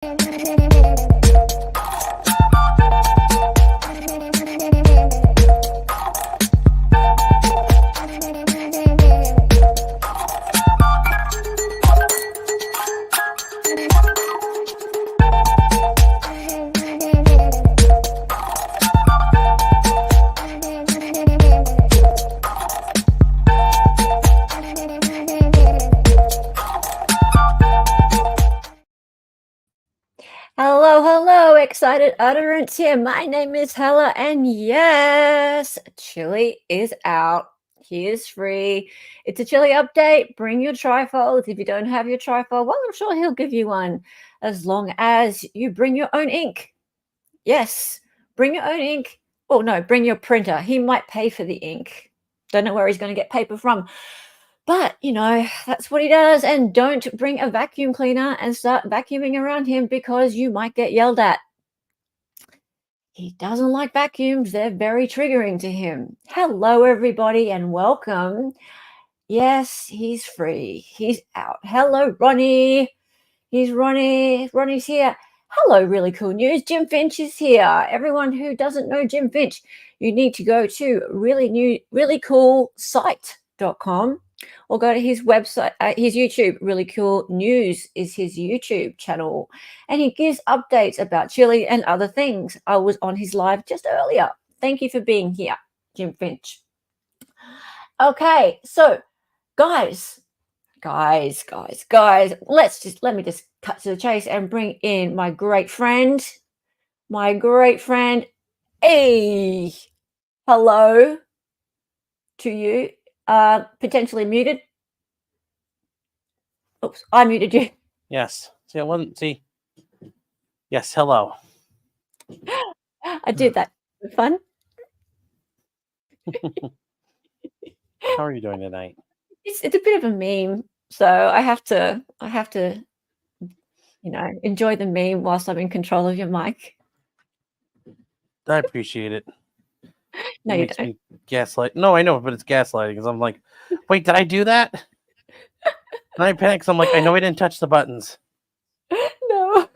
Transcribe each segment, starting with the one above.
Hello, excited utterance here. My name is Hella, and yes, Chille is out. He is free. It's a Chille update. Bring your trifolds. If you don't have your trifold, well, I'm sure he'll give you one as long as you bring your own ink. Yes, bring your own ink. Oh, no, bring your printer. He might pay for the ink. Don't know where he's going to get paper from. But, you know, that's what he does. And don't bring a vacuum cleaner and start vacuuming around him because you might get yelled at. He doesn't like vacuums. They're very triggering to him. Hello, everybody, and welcome. Yes, he's free. He's out. Hello, Ronnie. He's Ronnie. Ronnie's here. Hello, really cool news. Jim Finch is here. Everyone who doesn't know Jim Finch, you need to go to reallycoolsite.com. or go to his website, his YouTube. Really Cool News is his YouTube channel. And he gives updates about Chille and other things. I was on his live just earlier. Thank you for being here, Jim Finch. Okay, so guys, let me just cut to the chase and bring in my great friend. Hey, hello to you. Potentially muted. Oops, I muted you. Yes. See, I wasn't. See. Yes. Hello. I did that for fun. How are you doing tonight? It's a bit of a meme, so I have to, you know, enjoy the meme whilst I'm in control of your mic. I appreciate it. No, you don't. Gaslight. No, I know, but it's gaslighting because I'm like, wait, did I do that? And I panic because I'm like, I know I didn't touch the buttons. No.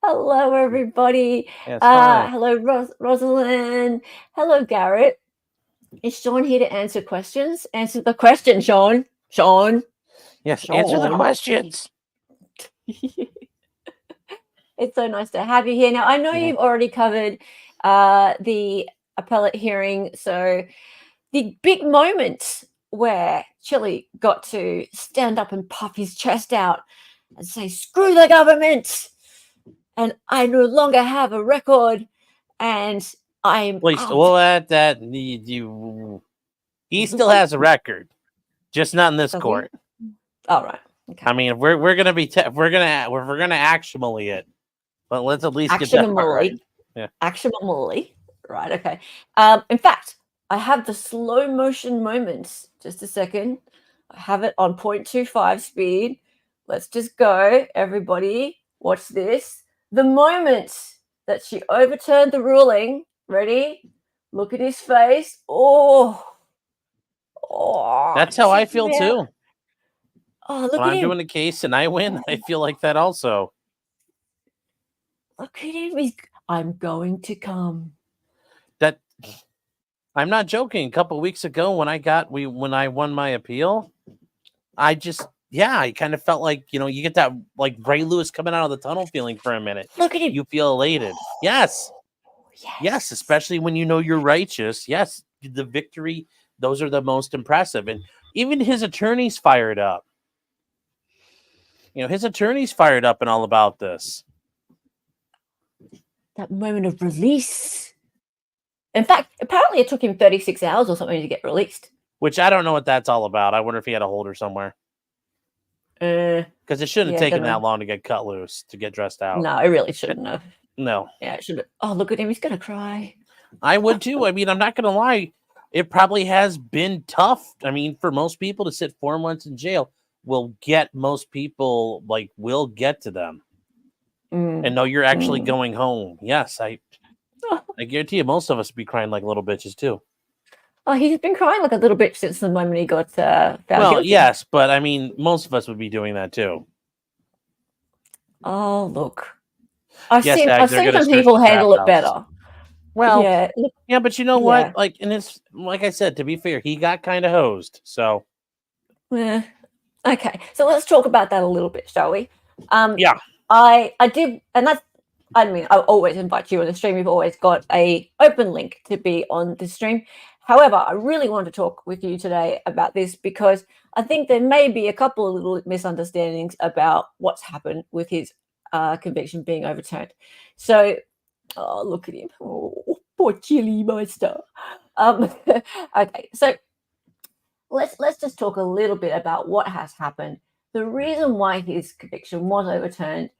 Hello, everybody. Yes, hello, Rosalind. Hello, Garrett. Is Sean here to answer questions? Answer the question, Sean. Yes, Sean. answer the questions. It's so nice to have you here. Now, I know you've already covered the appellate hearing, so the big moment where Chille got to stand up and puff his chest out and say, screw the government, and I no longer have a record, and I'm he still has a record, just not in this court. All right. Okay. I mean, if we're gonna be if we're gonna actionally it, but let's at least get that part right. Yeah. Actionally. Right. Okay. In fact, I have the slow motion moments. Just a second. I have it on 0.25 speed. Let's just go. Everybody, watch this. The moment that she overturned the ruling. Ready? Look at his face. Oh. That's how I feel too. Oh, look when at I'm him. doing a case and I win, I feel like that also. Look at him. I'm going to come. That I'm not joking. A couple of weeks ago when I won my appeal, I kind of felt like, you get that like Ray Lewis coming out of the tunnel feeling for a minute. Look at him. You feel elated. Yes. Yes, especially when you know you're righteous. Yes, the victory, those are the most impressive. And even his attorney's fired up. His attorney's fired up and all about this. That moment of release. In fact, apparently it took him 36 hours or something to get released. Which I don't know what that's all about. I wonder if he had a holder somewhere. Because it shouldn't have taken that long to get cut loose, to get dressed out. No, it really shouldn't have. No. Yeah, it should have. Oh, look at him. He's going to cry. I would too. I mean, I'm not going to lie. It probably has been tough. I mean, for most people to sit 4 months in jail will get to them. And know you're actually going home. Yes, I guarantee you most of us would be crying like little bitches too. Oh, he's been crying like a little bitch since the moment he got found guilty. Yes, but I mean, most of us would be doing that too. Oh, look. I've Yes, seen Ags, they're gonna some search people the trap handle it house. better. Well, Yeah. Look, yeah, but you know yeah. what? Like, and it's like I said, to be fair, he got kind of hosed. So Yeah. Okay. So let's talk about that a little bit, shall we? yeah, I did, and that's, I mean, I always invite you on the stream. You've always got a open link to be on the stream. However, I really want to talk with you today about this because I think there may be a couple of little misunderstandings about what's happened with his conviction being overturned. So, oh, look at him. Oh, poor Chili Meister. Okay, so let's just talk a little bit about what has happened, the reason why his conviction was overturned,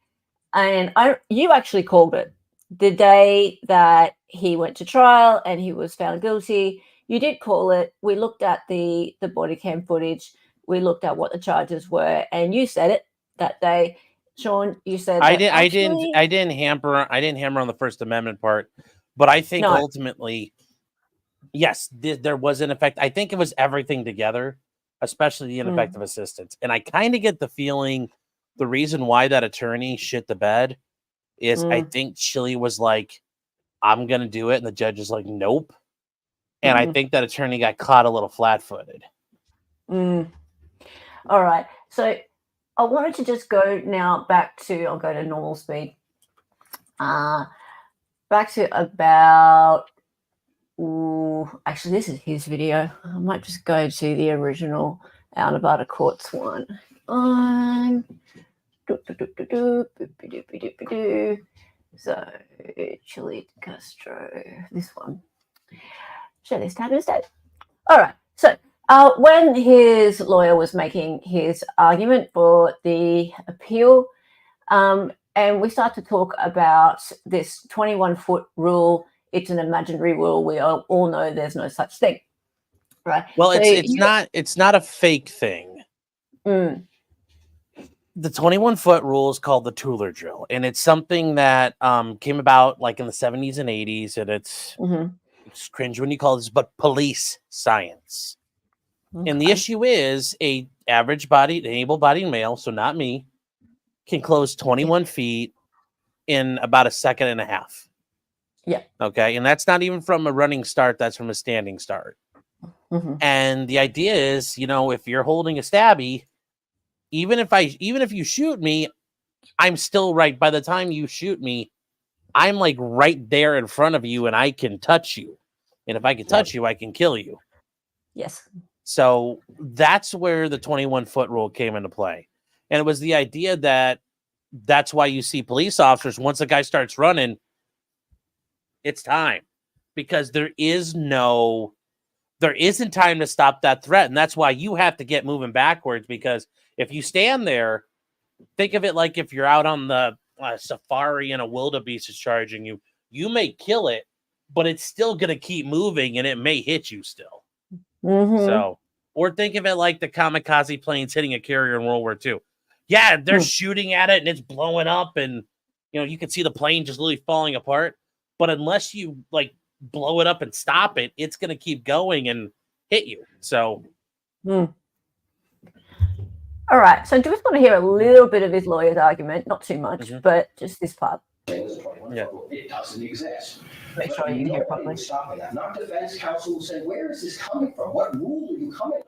and you actually called it the day that he went to trial and he was found guilty. You did call it. We looked at the body cam footage. We looked at what the charges were, and you said it that day, Sean. You said that actually I didn't hammer on the First Amendment part, but I think no. ultimately, yes, there was an effect. I think it was everything together, especially the ineffective assistance. And I kind of get the feeling the reason why that attorney shit the bed is I think Chille was like, I'm gonna do it, and the judge is like, nope. And I think that attorney got caught a little flat-footed. All right. So I wanted to just go now back to, I'll go to normal speed. Back to about, actually, this is his video. I might just go to the original Out of Outer Courts one. So, Chille De Castro, this one. Show this tab instead. All right. So, when his lawyer was making his argument for the appeal, and we start to talk about this 21-foot rule. It's an imaginary rule. We all know there's no such thing, right? Well, So it's not a fake thing. The 21-foot rule is called the Tueler drill, and it's something that came about like in the 70s and 80s, and it's cringe when you call this, but police science. Okay. And the issue is a able-bodied male, so not me, can close 21 feet in about a second and a half. Yeah. Okay. And that's not even from a running start. That's from a standing start. And the idea is, you know, if you're holding a stabby, even if you shoot me, I'm still right. By the time you shoot me, I'm like right there in front of you and I can touch you. And if I can touch you, I can kill you. Yes. So that's where the 21-foot rule came into play. And it was the idea that that's why you see police officers, once a guy starts running, it's time, because there isn't time to stop that threat. And that's why you have to get moving backwards, because if you stand there, think of it like if you're out on the safari and a wildebeest is charging you, you may kill it, but it's still going to keep moving and it may hit you still. So, or think of it like the kamikaze planes hitting a carrier in World War II. Yeah, they're shooting at it and it's blowing up, and you know, you can see the plane just literally falling apart. But unless you like blow it up and stop it, it's going to keep going and hit you. So, all right. So, do we want to hear a little bit of his lawyer's argument? Not too much, but just this part. Yeah. It doesn't exist. Make sure you can hear properly. Stopping that. Not defense counsel saying, where is this coming from? What rule are you coming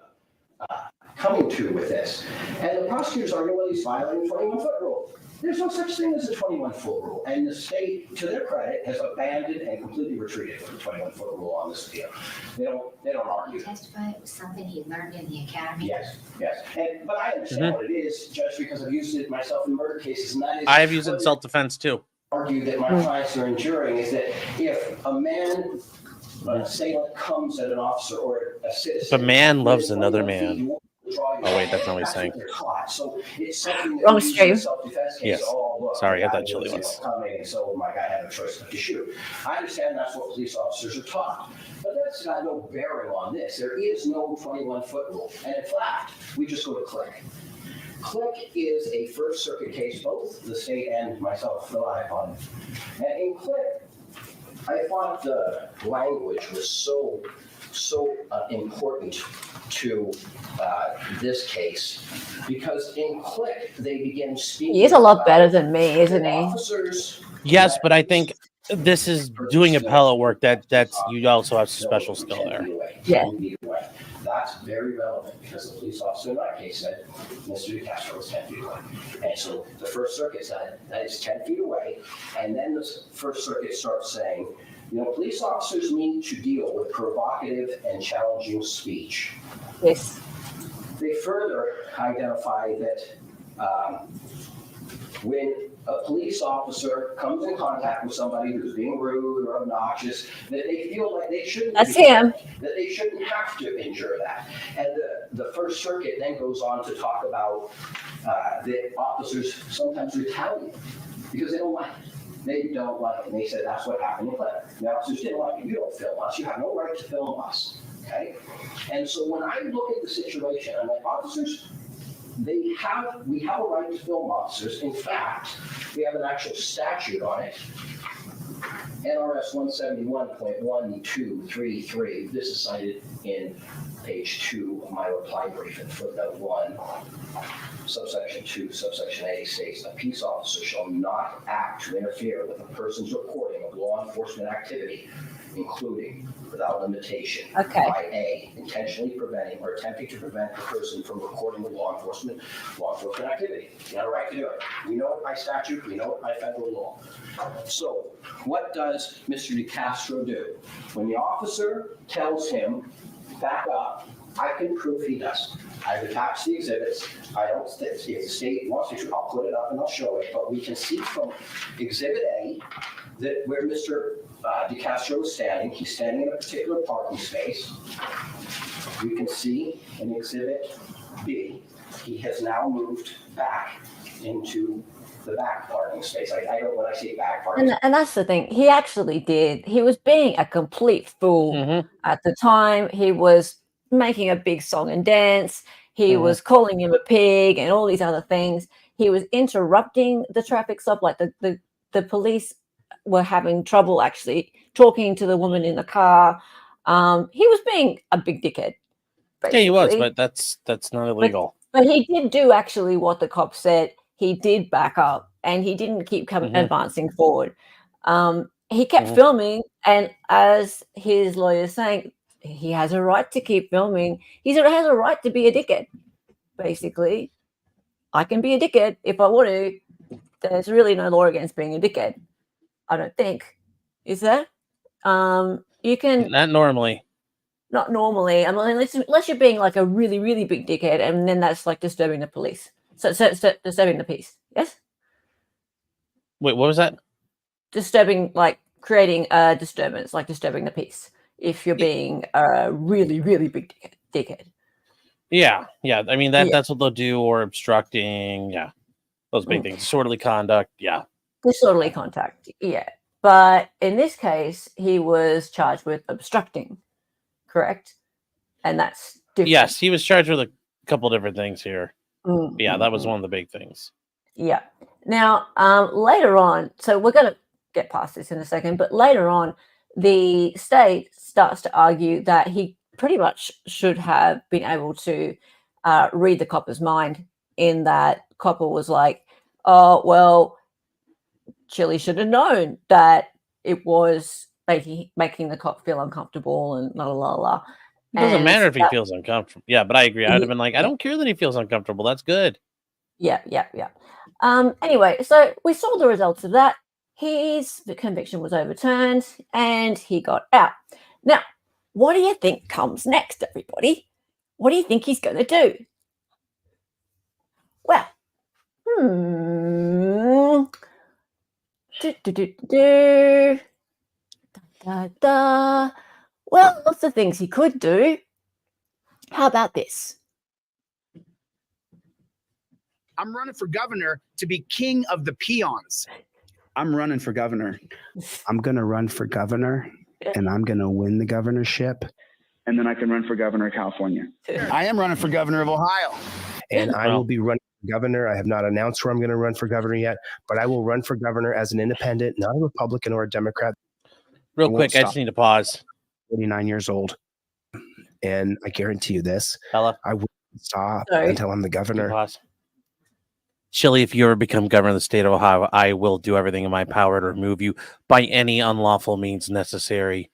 to with this? And the prosecutors argue, well, he's violating the 21-foot rule. There's no such thing as a 21-foot rule. And the state, to their credit, has abandoned and completely retreated from the 21-foot rule on this appeal. They don't argue. Testify it was something he learned in the academy. Yes. But I understand what it is, just because I've used it myself in murder cases, and that is I have used it in self-defense too. Argue that my clients are enduring is that if a man, an assailant, comes at an officer or a citizen, if a man loves another man. Oh wait, that's not what he's saying. So it's something Wrong stream. Yes. Sorry, I got that Chille once. So my guy had a choice but to shoot. I understand that's what police officers are taught, but that's got no bearing on this. There is no 21-foot rule, and in fact, we just go to Click. Click is a First Circuit case, both the state and myself rely upon. And in Click, I thought the language was so so important to this case? Because in Click, they begin speaking. He is a lot about better than me, isn't the he? officers Yes, that but I think this is doing appellate work. That's you also have some special skill 10 there. feet away, Yeah. 10 feet away. That's very relevant because the police officer in that case said Mr. De Castro was 10 feet away. And so the First Circuit said that is 10 feet away. And then the First Circuit starts saying, you know, police officers need to deal with provocative and challenging speech. Yes. They further identify that when a police officer comes in contact with somebody who's being rude or obnoxious, that they feel like they shouldn't That's be him. that they shouldn't have to endure that. And the First Circuit then goes on to talk about that officers sometimes retaliate because they don't like it. They don't like it. And they said that's what happened in Clinton. The officers didn't like it. You don't film us. You have no right to film us. Okay? And so when I look at the situation, I'm like, officers, we have a right to film officers. In fact, we have an actual statute on it. NRS 171.1233. This is cited in page 2 of my reply brief in footnote 1. Subsection 2, subsection A states, a peace officer shall not act to interfere with a person's reporting of law enforcement activity, including, without limitation, by A, intentionally preventing or attempting to prevent the person from recording the law enforcement activity. You have a right to do it. We know it by statute, we know it by federal law. So what does Mr. De Castro do? When the officer tells him, back up, I can prove he doesn't. I've attached the exhibits. I don't think, if the state wants me to, I'll put it up and I'll show it. But we can see from Exhibit A that where Mr. De Castro is standing, he's standing in a particular parking space. You can see in Exhibit B, he has now moved back into the back parking space. I don't, when I say back parking space. And that's the thing. He actually did. He was being a complete fool at the time. He was making a big song and dance. He was calling him a pig and all these other things. He was interrupting the traffic stop. Like the police were having trouble actually talking to the woman in the car. He was being a big dickhead. Basically. Yeah, he was, but that's not illegal. But he did do actually what the cop said. He did back up and he didn't keep advancing forward. He kept filming, and as his lawyer is saying, he has a right to keep filming. He has a right to be a dickhead, basically. I can be a dickhead if I want to. There's really no law against being a dickhead, I don't think. Is there? You can... Not normally. Not normally. I mean, unless you're being like a really, really big dickhead, and then that's like disturbing the police. So disturbing the peace. Yes? Wait, what was that? Disturbing, like creating a disturbance, like disturbing the peace. If you're being a really, really big dickhead. Yeah. I mean, that's what they'll do, or obstructing. Yeah. Those big things. Disorderly conduct. Yeah. Disorderly conduct. Yeah. But in this case, he was charged with obstructing. Correct? And that's different. Yes, he was charged with a couple different things here. Yeah, that was one of the big things. Yeah. Now, later on, so we're going to get past this in a second, but later on, the state starts to argue that he pretty much should have been able to read the copper's mind, in that copper was like, oh, well, Chille should have known that it was making the cop feel uncomfortable and la la la. It doesn't matter if he feels uncomfortable. Yeah, but I agree. I would have been like, I don't care that he feels uncomfortable. That's good. Yeah. Anyway, so we saw the results of that. His conviction was overturned and he got out. Now, what do you think comes next, everybody? What do you think he's going to do? Well, Well, lots of things he could do. How about this? I'm running for governor to be king of the peons. I'm running for governor. I'm going to run for governor, and I'm going to win the governorship. And then I can run for governor of California. I am running for governor of Ohio. And I will be running for governor. I have not announced where I'm going to run for governor yet, but I will run for governor as an independent, not a Republican or a Democrat. Real quick, I just need to pause. 89 years old. And I guarantee you this, Hella. I will stop Sorry. until I'm the governor. Pause. Chille, if you ever become governor of the state of Ohio, I will do everything in my power to remove you by any unlawful means necessary.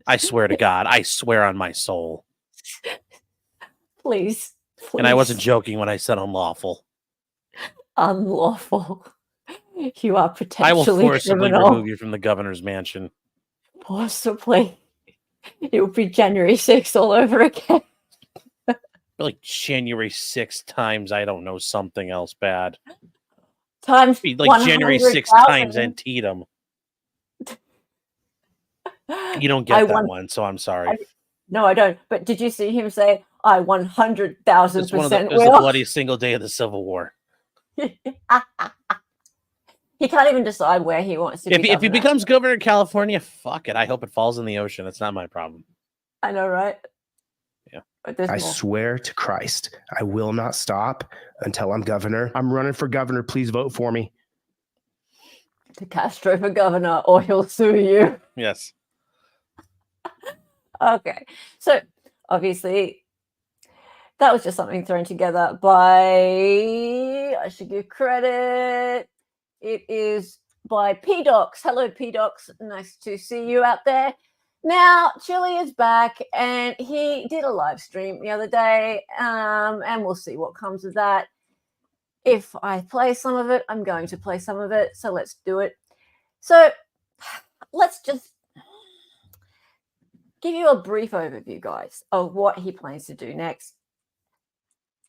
I swear to God. I swear on my soul. Please. And I wasn't please. joking when I said unlawful. Unlawful. You are I will potentially forcibly criminal. remove you from the governor's mansion. Possibly. It will be January 6th all over again. Like January 6 times, I don't know, something else bad. Times Be like January 6 times 100,000. Antietam. You don't get that one, so I'm sorry. No, I don't. But did you see him say, I 100,000% It's one of the, it was will? the bloodiest single day of the Civil War. He can't even decide where he wants to If be. he governor. becomes governor of California, fuck it. I hope it falls in the ocean. It's not my problem. I know, right? Yeah. But there's I more. swear to Christ, I will not stop until I'm governor. I'm running for governor. Please vote for me. De Castro for governor, or he'll sue you. Yes. Okay, so obviously that was just something thrown together by, I should give credit, it is by P-Docs. Hello, P-Docs. Nice to see you out there. Now, Chille is back, and he did a live stream the other day, and we'll see what comes of that. If I play some of it, I'm going to play some of it, so let's do it. So let's just give you a brief overview, guys, of what he plans to do next.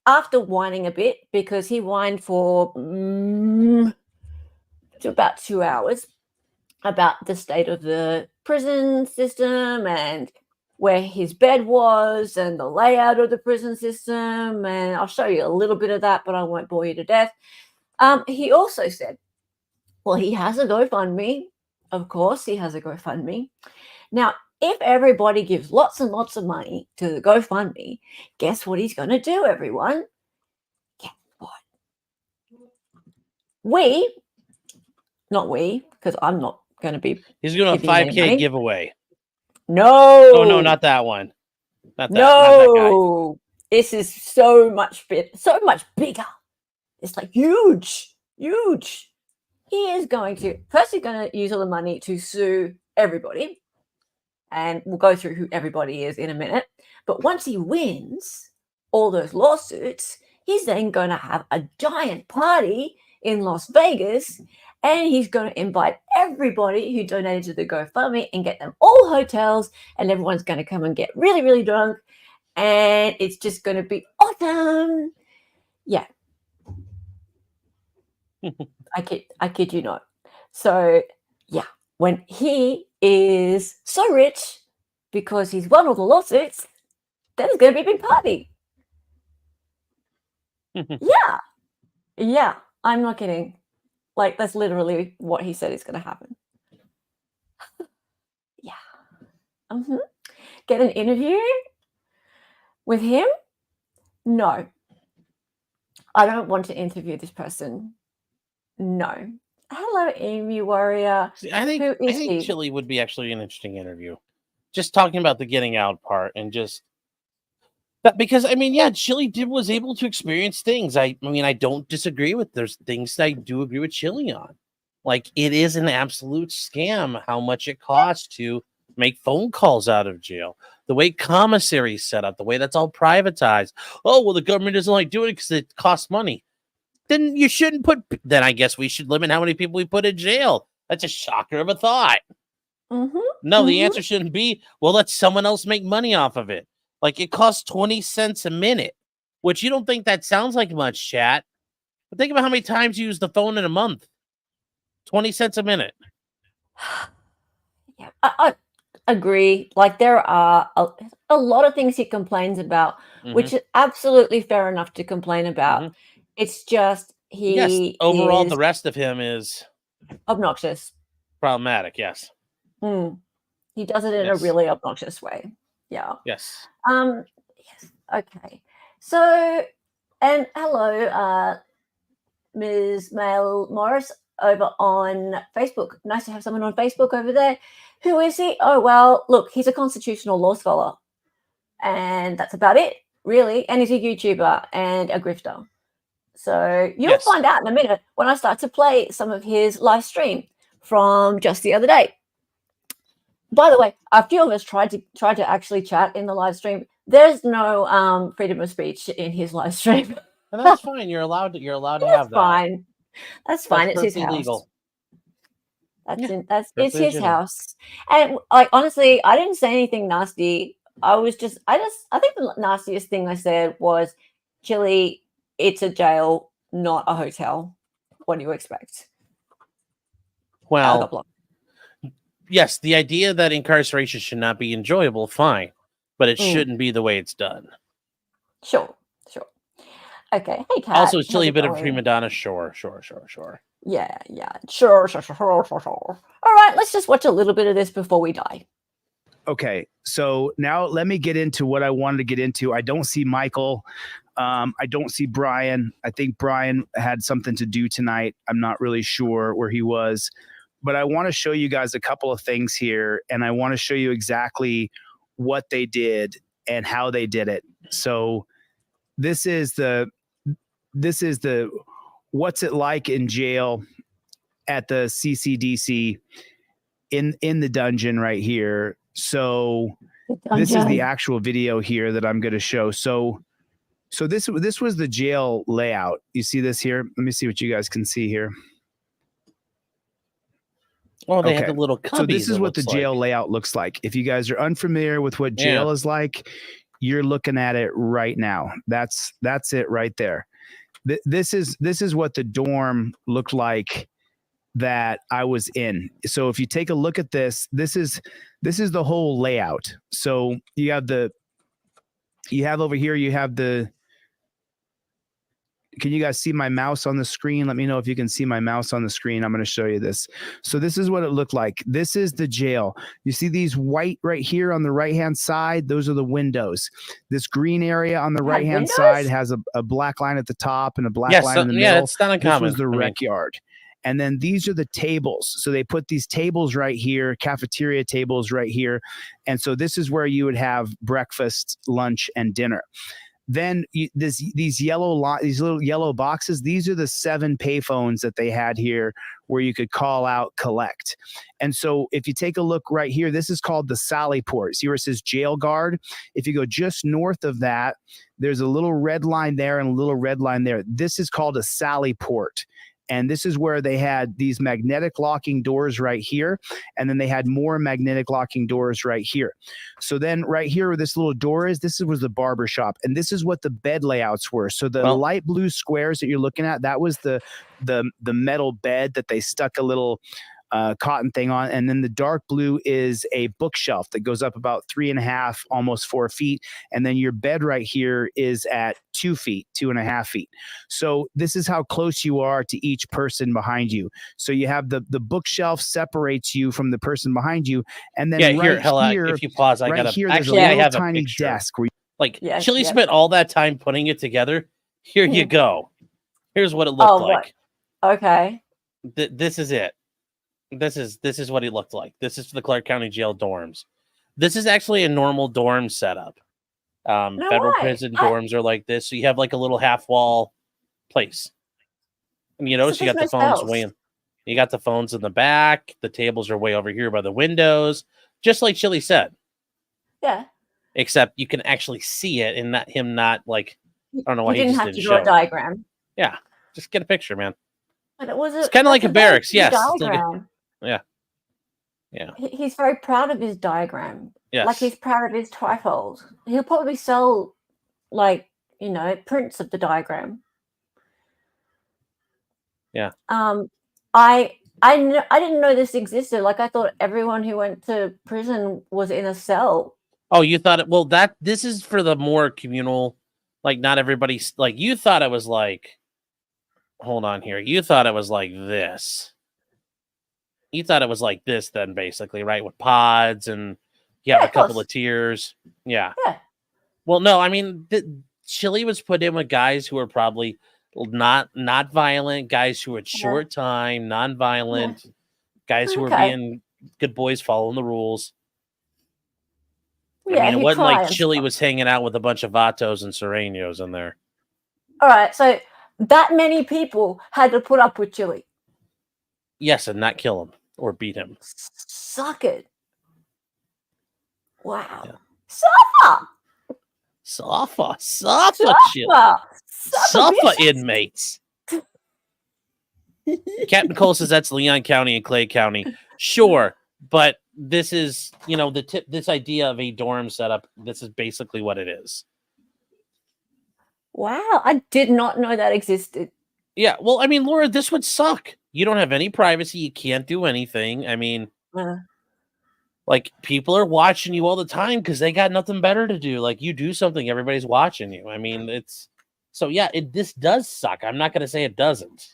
After whining a bit, because he whined for about 2 hours about the state of the prison system and where his bed was and the layout of the prison system, and I'll show you a little bit of that, but I won't bore you to death. He also said, well, he has a GoFundMe. Of course, he has a GoFundMe. Now, if everybody gives lots and lots of money to the GoFundMe, guess what he's going to do, everyone? Guess what? Not we, because I'm not going to be. He's doing a Giving any 5K money? giveaway. No. Oh, no, not that one. Not that, not that guy. No. This is so much bigger. It's like huge. He is going to, first he's going to use all the money to sue everybody. And we'll go through who everybody is in a minute. But once he wins all those lawsuits, he's then going to have a giant party in Las Vegas, and he's going to invite everybody who donated to the GoFundMe and get them all hotels, and everyone's going to come and get really, really drunk, and it's just going to be awesome. Yeah. I kid you not. So, yeah, when he is so rich because he's won all the lawsuits, then it's going to be a big party. Yeah, I'm not kidding. Like, that's literally what he said is going to happen. Yeah. Get an interview with him? No. I don't want to interview this person. No. Hello, Emu Warrior. See, I think he? Chille would be actually an interesting interview. Just talking about the getting out part and just that, because I mean, yeah, Chille was able to experience things. I mean, I don't disagree with. There's things that I do agree with Chille on. Like, it is an absolute scam how much it costs to make phone calls out of jail. The way commissary is set up, the way that's all privatized. Oh, well, the government doesn't like doing it because it costs money. Then you shouldn't put. Then I guess we should limit how many people we put in jail. That's a shocker of a thought. No, the answer shouldn't be, well, let someone else make money off of it. Like, it costs 20 cents a minute, which you don't think that sounds like much, chat. But think about how many times you use the phone in a month. 20 cents a minute. Yeah, I agree. Like, there are a lot of things he complains about, which is absolutely fair enough to complain about. It's just overall, is the rest of him is obnoxious. Problematic, yes. He does it in a really obnoxious way. Yeah. Yes. Yes. Okay. So, and hello, Ms. Mel Morris over on Facebook. Nice to have someone on Facebook over there. Who is he? Oh, well, look, he's a constitutional law scholar. And that's about it, really. And he's a YouTuber and a grifter. So you'll Yes. find out in a minute when I start to play some of his live stream from just the other day. By the way, a few of us tried to actually chat in the live stream. There's no freedom of speech in his live stream. And that's fine. You're allowed to have That's that. fine. That's fine. That's It's his perfectly house. legal. That's Yeah, it's perfectly his legitimate. house. And like honestly, I didn't say anything nasty. I think the nastiest thing I said was, Chille, it's a jail, not a hotel. What do you expect? I got Well, blocked. yes, the idea that incarceration should not be enjoyable, fine, but it Mm. shouldn't be the way it's done. Sure. Okay. Hey, Kat. Also, is how's Chille a it bit of a going? prima donna? Sure. Yeah. Sure. All right, let's just watch a little bit of this before we die. Okay, so now let me get into what I wanted to get into. I don't see Michael. I don't see Brian. I think Brian had something to do tonight. I'm not really sure where he was, but I want to show you guys a couple of things here, and I want to show you exactly what they did and how they did it. So this is the what's it like in jail at the CCDC in the dungeon right here. So this is the actual video here that I'm going to show. So this was the jail layout. You see this here? Let me see what you guys can see here. Oh, they had Okay. the little cubbies. So this is it what the looks jail like. layout looks like. If you guys are unfamiliar with what jail is like, you're looking at it right now. That's it right there. This is what the dorm looked like that I was in. So if you take a look at this is the whole layout. So you have over here, you have can you guys see my mouse on the screen? Let me know if you can see my mouse on the screen. I'm going to show you this. So this is what it looked like. This is the jail. You see these white right here on the right-hand side? Those are the windows. This green area on the right-hand side has a black line at the top and a black line in the middle. Yeah, it's not This uncommon. was the rec yard. And then these are the tables. So they put these tables right here, cafeteria tables right here. And so this is where you would have breakfast, lunch, and dinner. Then these little yellow boxes, these are the 7 payphones that they had here where you could call out, collect. And so if you take a look right here, this is called the Sally Port. See where it says jail guard? If you go just north of that, there's a little red line there and a little red line there. This is called a Sally Port. And this is where they had these magnetic locking doors right here. And then they had more magnetic locking doors right here. So then right here where this little door is, this was the barber shop. And this is what the bed layouts were. So the light blue squares that you're looking at, that was the metal bed that they stuck a little cotton thing on. And then the dark blue is a bookshelf that goes up about 3.5, almost 4 feet. And then your bed right here is at 2 feet, 2.5 feet. So this is how close you are to each person behind you. So you have the bookshelf separates you from the person behind you. And then here, if you pause, I right gotta here, there's actually a I little have tiny a picture. desk where Chille spent all that time putting it together. Here you go. Here's what it looked like. Right. Okay. This is it. This is what he looked like. This is the Clark County Jail dorms. This is actually a normal dorm setup. Federal prison dorms are like this. So you have like a little half wall place. And you notice you got the phones way in. You got the phones in the back. The tables are way over here by the windows. Just like Chille said. Yeah. Except you can actually see it and not like, I don't know why he didn't just have didn't to draw show a diagram. Yeah. Just get a picture, man. But it's kind of like a barracks. Yes. Yeah. He's very proud of his diagram. Yes. Like he's proud of his trifold. He'll probably sell prints of the diagram. Yeah. I didn't know this existed. Like I thought everyone who went to prison was in a cell. Oh, you thought it? Well, this is for the more communal. Like not everybody's like you thought it was like. Hold on here. You thought it was like this. You thought it was like this then, basically, right? With pods and you have a couple of tiers. Yeah. Yeah. Well, no, I mean, Chille was put in with guys who are probably not violent, guys who had short time, non-violent, guys who were Okay. being good boys, following the rules. I Yeah, mean, it who wasn't cry like and Chille stuff. was hanging out with a bunch of vatos and serenos in there. All right, so that many people had to put up with Chille. Yes, and not kill him or beat him. Suck it. Wow. Yeah. Suffer. Suffer, Chille. Suffer inmates. Captain Cole says that's Leon County and Clay County. Sure, but this is, this idea of a dorm setup. This is basically what it is. Wow, I did not know that existed. Yeah, well, I mean, Laura, this would suck. You don't have any privacy. You can't do anything. I mean, like, people are watching you all the time because they got nothing better to do. Like, you do something, everybody's watching you. I mean, this does suck. I'm not going to say it doesn't.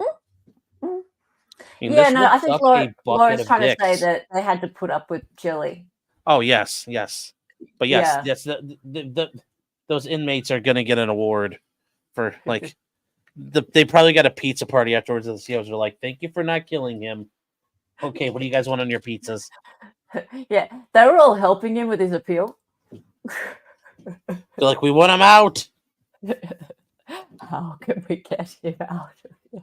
I mean, I think Laura's trying to say that they had to put up with Chille. Oh, yes. But yes, Yeah. those inmates are going to get an award for, like, they probably got a pizza party afterwards. The COs are like, thank you for not killing him. Okay, what do you guys want on your pizzas? Yeah, they were all helping him with his appeal. They're like, we want him out. How can we get him out of here?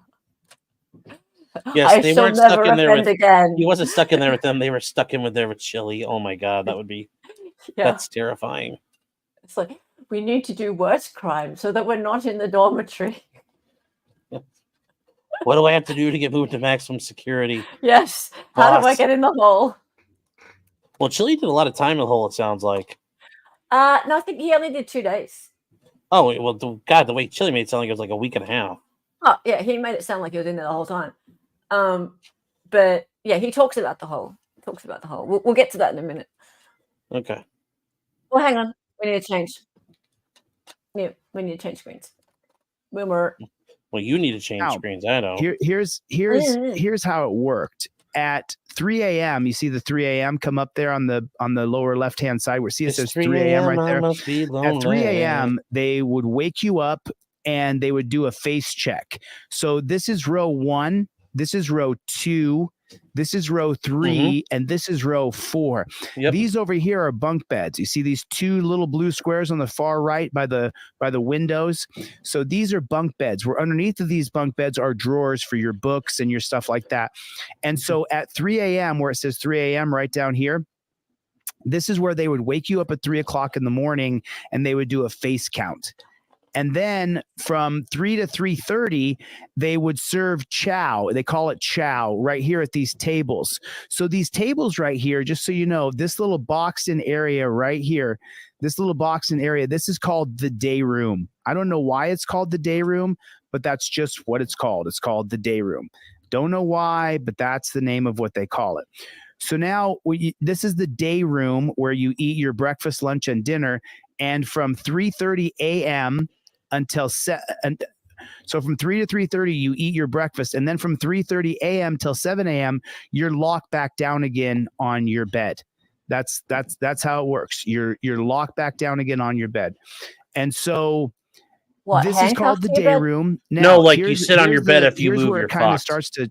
Yes, they weren't stuck in there with again. He wasn't stuck in there with them. They were stuck in there with Chille. Oh my god, that would be that's terrifying. It's like, we need to do worse crimes so that we're not in the dormitory. What do I have to do to get moved to maximum security? Yes. How do I get in the hole? Well, Chille did a lot of time in the hole, it sounds like. No, I think he only did 2 days. Oh, well, the way Chille made it sound like it was like a week and a half. Oh, yeah, he made it sound like he was in there the whole time. But yeah, he talks about the hole. We'll get to that in a minute. Okay. Well, hang on. We need to change. Yeah, we need to change screens. Well, you need to change screens. I know. Here's how it worked. At 3 a.m., you see the 3 a.m. come up there on the lower left hand side. Where it says 3 a.m. right there. At 3 a.m., they would wake you up and they would do a face check. So this is row 1. This is row 2. This is row 3, and this is row 4. Yep. These over here are bunk beds. You see these 2 little blue squares on the far right by the windows. So these are bunk beds. Where underneath of these bunk beds are drawers for your books and your stuff like that. And so at 3 a.m., where it says 3 a.m. right down here, this is where they would wake you up at 3 o'clock in the morning, and they would do a face count. And then from 3 to 3:30, they would serve chow. They call it chow right here at these tables. So these tables right here, just so you know, this little boxed-in area right here, this is called the day room. I don't know why it's called the day room, but that's just what it's called. It's called the day room. Don't know why, but that's the name of what they call it. So now this is the day room where you eat your breakfast, lunch, and dinner. And from 3:30 a.m. until so from 3 to 3:30 you eat your breakfast, and then from 3:30 a.m. till 7 a.m. you're locked back down again on your bed. That's how it works. You're locked back down again on your bed. And so this is called the day room. Now, no, like you sit on your bed if you move, where your it kind of starts to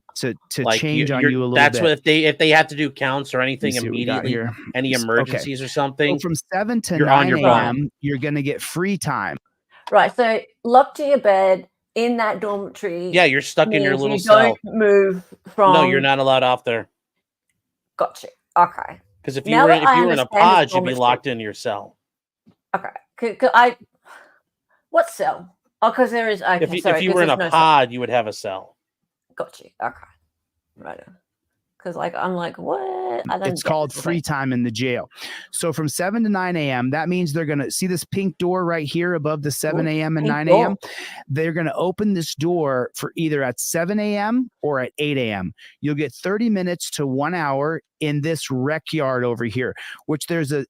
like change on you a little that's bit. What if they have to do counts or anything immediately, any emergencies or something. So from 7 to 9 a.m. you're going to get free time. Right, so locked to your bed in that dormitory. Yeah, you're stuck in your little cell. Don't move from. No, you're not allowed off there. Gotcha. Okay. Because if you were in a pod, you'd be locked in your cell. Okay. What cell? Oh, because there is. Okay, if you were in a pod, you would have a cell. Gotcha. Okay. Right. Because I'm like, what? It's called free time in the jail. So from 7 to 9 a.m., that means they're going to see this pink door right here above the 7 a.m. and 9 a.m. They're going to open this door for either at 7 a.m. or at 8 a.m. You'll get 30 minutes to 1 hour in this rec yard over here, which there's a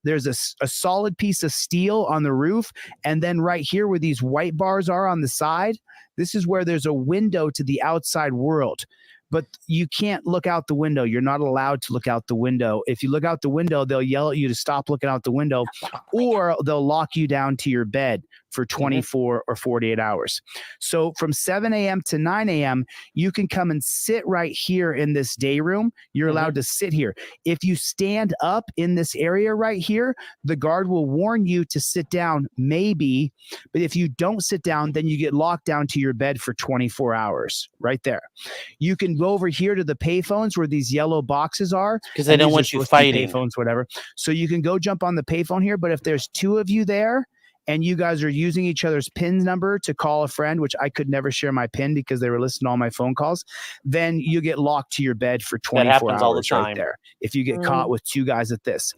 solid piece of steel on the roof. And then right here where these white bars are on the side, this is where there's a window to the outside world. But you can't look out the window. You're not allowed to look out the window. If you look out the window, they'll yell at you to stop looking out the window, or they'll lock you down to your bed for 24 or 48 hours. So from 7 a.m. to 9 a.m., you can come and sit right here in this day room. You're allowed to sit here. If you stand up in this area right here, the guard will warn you to sit down, maybe. But if you don't sit down, then you get locked down to your bed for 24 hours right there. You can go over here to the payphones where these yellow boxes are. Because they don't want you fighting. Payphones, whatever. So you can go jump on the payphone here. But if there's two of you there and you guys are using each other's PIN number to call a friend, which I could never share my PIN because they were listening to all my phone calls, then you get locked to your bed for 24 hours all the time. right there. If you get caught with two guys at this.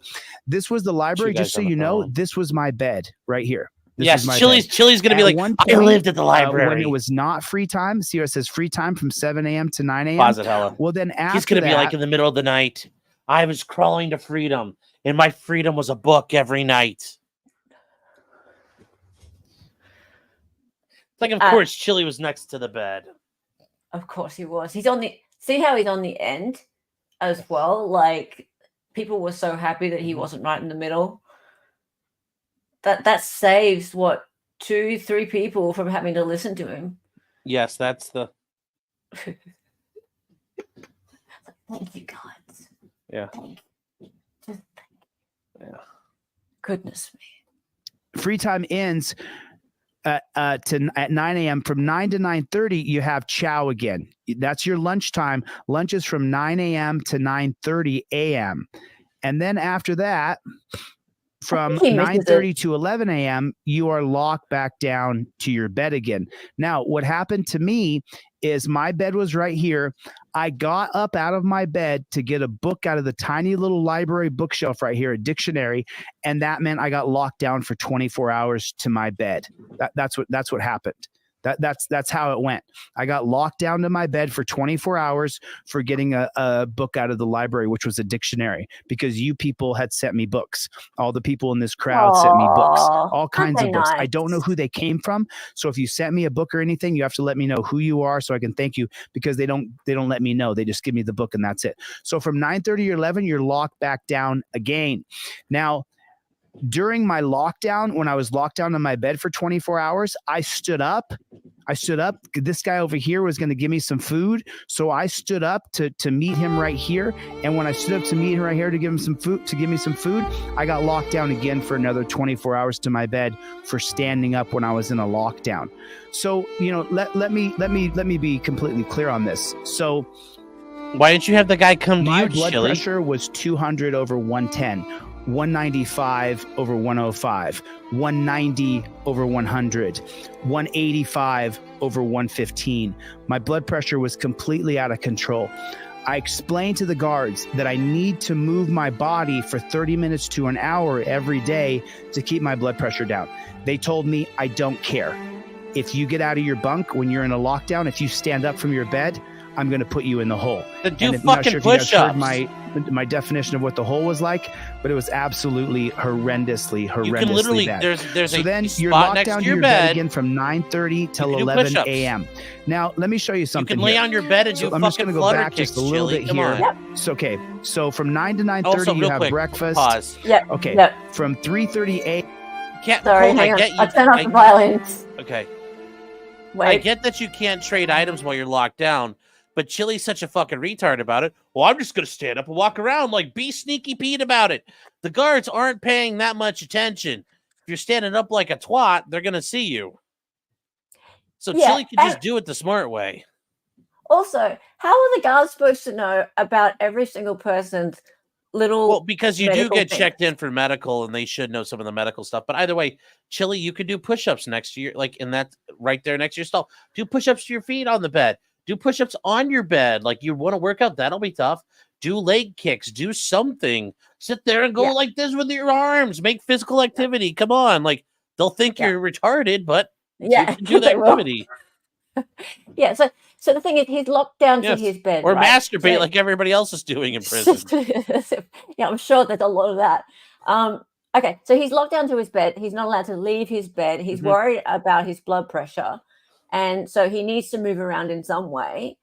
This was the library, just so you know, this was my bed right here. Yes, Chille's going to be like, I lived at the library. When it was not free time, see how it says free time from 7 a.m. to 9 a.m.? Pause it, Hella. Well, then after he's going to be like in the middle of the night, I was crawling to freedom, and my freedom was a book every night. Like, of course, Chille was next to the bed. Of course he was. He's on the, see how he's on the end as well? Like, people were so happy that he wasn't right in the middle. That saves, what, 2-3 people from having to listen to him. Yes, that's the... Thank you, guys. Yeah. Thank you. Just thank you. Yeah. Goodness me. Free time ends at 9 a.m. From 9 to 9:30, you have chow again. That's your lunchtime. Lunch is from 9 a.m. to 9:30 a.m. And then after that, from 9:30 to 11 a.m., you are locked back down to your bed again. Now, what happened to me is my bed was right here. I got up out of my bed to get a book out of the tiny little library bookshelf right here, a dictionary, and that meant I got locked down for 24 hours to my bed. That's what happened. That's how it went. I got locked down to my bed for 24 hours for getting a book out of the library, which was a dictionary, because you people had sent me books. All the people in this crowd sent me books, all kinds of books. I don't know who they came from. So if you sent me a book or anything, you have to let me know who you are so I can thank you, because they don't let me know. They just give me the book and that's it. So from 9:30 to 11, you're locked back down again. Now, during my lockdown, when I was locked down in my bed for 24 hours, I stood up. This guy over here was going to give me some food. So I stood up to meet him right here. And when I stood up to meet him right here to give me some food, I got locked down again for another 24 hours to my bed for standing up when I was in a lockdown. So, let me be completely clear on this. So why didn't you have the guy come to you, my blood Chille? pressure was 200 over 110. 195 over 105, 190 over 100, 185 over 115. My blood pressure was completely out of control. I explained to the guards that I need to move my body for 30 minutes to an hour every day to keep my blood pressure down. They told me, I don't care. If you get out of your bunk when you're in a lockdown, if you stand up from your bed, I'm going to put you in the hole. Then do I'm not sure if you guys push-ups. heard my definition of what the hole was like, but it was absolutely horrendously You can literally, bad. there's So a then you're spot locked next down to to your your bed bed. again from 9:30 till You can do 11 push-ups. a.m. Now, let me show you You something can lay here. on your bed and do So I'm just fucking going to go flutter back kicks, just a little Chille. bit Come here. on. Yep. So, okay. So from 9 to 9:30, Also, you real have quick, breakfast. pause. Yep. Okay. Yep. From 3:30 a.m. Sorry, Nicole, hang I on. get you. I'll turn off the violins. Okay. Wait. I get that you can't trade items while you're locked down, but Chille's such a fucking retard about it. Well, I'm just going to stand up and walk around, like, be sneaky Pete about it. The guards aren't paying that much attention. If you're standing up like a twat, they're going to see you. So Yeah, Chille can just do it the smart way. Also, how are the guards supposed to know about every single person's little... Well, because you do medical get thing? checked in for medical, and they should know some of the medical stuff. But either way, Chille, you could do push-ups next to your, like, in that right there next to your stall. Do push-ups to your feet on the bed. Do push-ups on your bed. Like, you want to work out, that'll be tough. Do leg kicks. Do something. Sit there and go like this with your arms. Make physical activity. Come on. Like, they'll think you're retarded, but you can do the they will. activity. Yeah, so the thing is, he's locked down to his bed, Or right? masturbate So- like everybody else is doing in prison. Yeah, I'm sure there's a lot of that. Okay, so he's locked down to his bed. He's not allowed to leave his bed. He's worried about his blood pressure, and so he needs to move around in some way.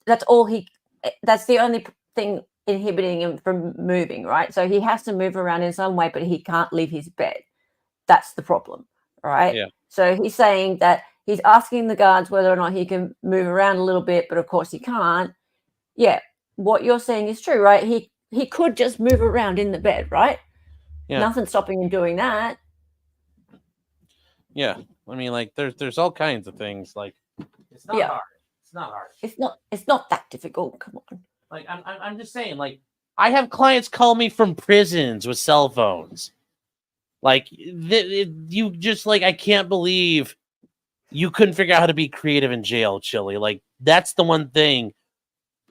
That's the only thing inhibiting him from moving, right? So he has to move around in some way, but he can't leave his bed. That's the problem, right? Yeah. So he's saying that he's asking the guards whether or not he can move around a little bit, but of course he can't. Yeah, what you're saying is true, right? He could just move around in the bed, right? Yeah. Nothing's stopping him doing that. Yeah. I mean, like, there's all kinds of things. Like, it's not Yeah. hard. It's not hard. It's not that difficult. Come on. Like, I'm just saying, like, I have clients call me from prisons with cell phones. Like, you just, like, I can't believe you couldn't figure out how to be creative in jail, Chille. Like, that's the one thing.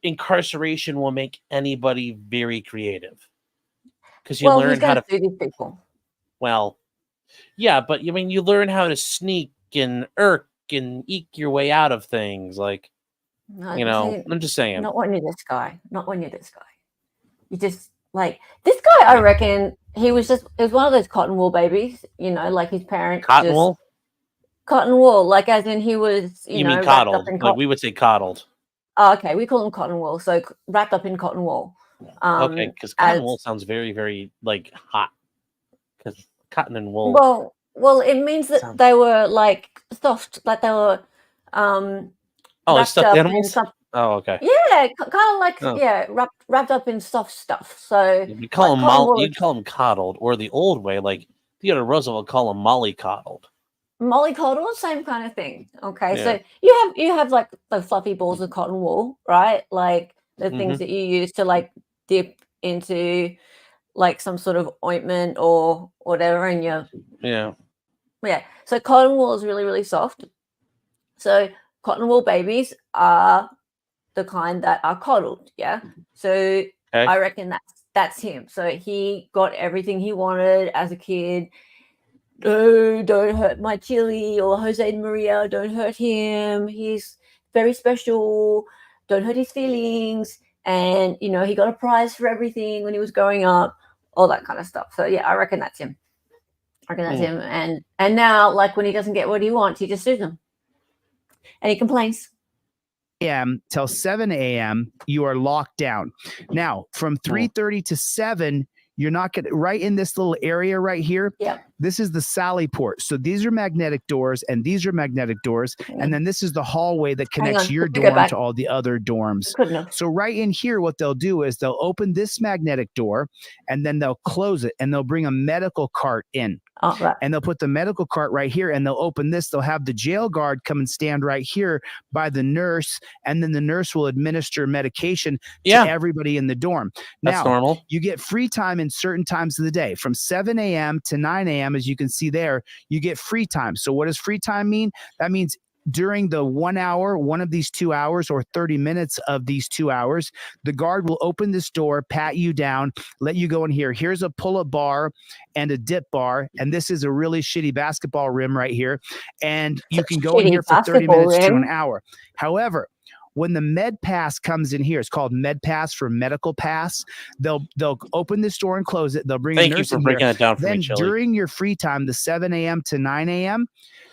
Incarceration will make anybody very creative. Because you learn how to do these people. Well, yeah, but I mean, you learn how to sneak and irk and eke your way out of things. Like, No, you know, see, I'm just saying. not when you're this guy. Not when you're this guy. You just like this guy. I reckon it was one of those cotton wool babies. You know, like his parents. Cotton wool? Cotton wool, like as in he was. You know, mean wrapped coddled? up in Like we would say coddled. Oh, okay, we call them cotton wool. So wrapped up in cotton wool. Okay, because cotton wool sounds very, very like hot. Because cotton and wool. Well, it means that they were like soft, like they were. Like stuffed animals. Oh, okay. Yeah, kind of like wrapped up in soft stuff. So you call them you'd call them coddled, or the old way, like Theodore Roosevelt call them mollycoddled. Mollycoddle, same kind of thing. Okay, so you have like the fluffy balls of cotton wool, right? Like the things that you use to like dip into like some sort of ointment or whatever, and yeah. So cotton wool is really, really soft. So cotton wool babies are the kind that are coddled. Yeah. So I reckon that's him. So he got everything he wanted as a kid. No, don't hurt my Chille or Jose Maria. Don't hurt him. He's very special. Don't hurt his feelings. And, you know, he got a prize for everything when he was growing up, all that kind of stuff. So, yeah, I reckon that's him. Him. And now, like, when he doesn't get what he wants, he just sues them. And he complains. A.m. till 7 a.m. you are locked down. Now, from 3:30 to 7, you're not going to, right in this little area right here. Yeah. This is the sally port. So these are magnetic doors and these are magnetic doors. And then this is the hallway that connects your dorm to all the other dorms. So right in here, what they'll do is they'll open this magnetic door and then they'll close it and they'll bring a medical cart in. And they'll put the medical cart right here and they'll open this. They'll have the jail guard come and stand right here by the nurse. And then the nurse will administer medication to everybody in the dorm. That's normal. You get free time in certain times of the day from 7 a.m. to 9 a.m. As you can see there, you get free time. So what does free time mean? That means during the 1 hour, one of these 2 hours or 30 minutes of these 2 hours, the guard will open this door, pat you down, let you go in here. Here's a pull-up bar and a dip bar. And this is a really shitty basketball rim right here. And you can go in here for 30 minutes to an hour. However, when the med pass comes in here, it's called med pass for medical pass. They'll open this door and close it. They'll bring a nurse in here. Thank you for breaking it down for me, Then Chille. during your free time, the 7 a.m. to 9 a.m.,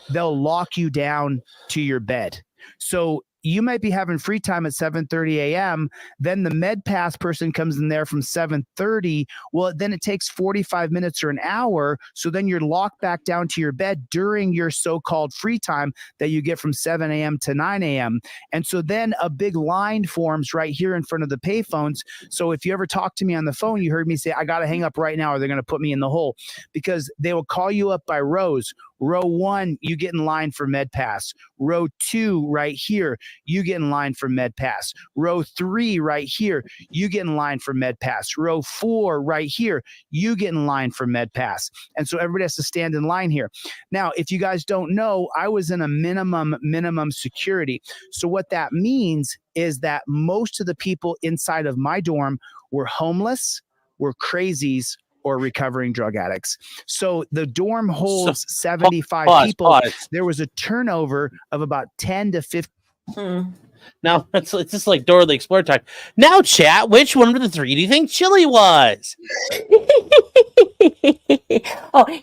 they'll lock you down to your bed. So you might be having free time at 7:30 a.m. Then the med pass person comes in there from 7:30. Well, then it takes 45 minutes or an hour. So then you're locked back down to your bed during your so-called free time that you get from 7 a.m. to 9 a.m. And so then a big line forms right here in front of the payphones. So if you ever talk to me on the phone, you heard me say, I got to hang up right now or they're going to put me in the hole, because they will call you up by rows. Row 1, you get in line for med pass. Row 2 right here, you get in line for med pass. Row 3 right here, you get in line for med pass. Row 4 right here, you get in line for med pass. And so everybody has to stand in line here. Now, if you guys don't know, I was in a minimum security. So what that means is that most of the people inside of my dorm were homeless, were crazies, or recovering drug addicts. So the dorm holds 75 people. There was a turnover of about 10 to 15. Now, it's just like Dora the Explorer time. Now, chat, which one of the three do you think Chille was?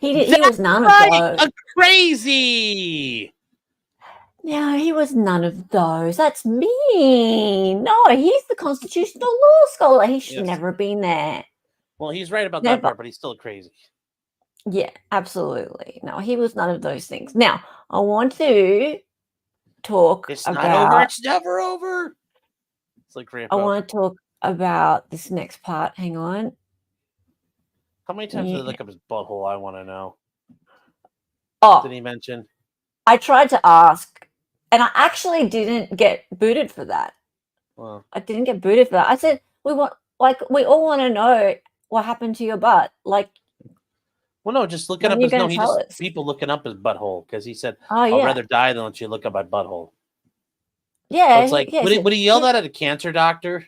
He was none of those. Crazy. No, he was none of those. That's mean. No, he's the constitutional law scholar. He should never have been there. Well, he's right about that part, but he's still crazy. Yeah, absolutely. No, he was none of those things. Now, I want to talk It's about. not over. It's never over. It's like I Grandpa. want to talk about this next part. Hang on. How many times did Yeah. they look up his butthole? I want to know. Oh, Did he mention? I tried to ask, and I actually didn't get booted for that. Well, I didn't get booted for that. I said we all want to know what happened to your butt. Like, well, no, just looking when up you his no. gonna He tell just us? people looking up his butthole because he said, Oh "I'd yeah, rather die than let you look up my butthole." yeah. So it's like, yeah, would he yell that at a cancer doctor?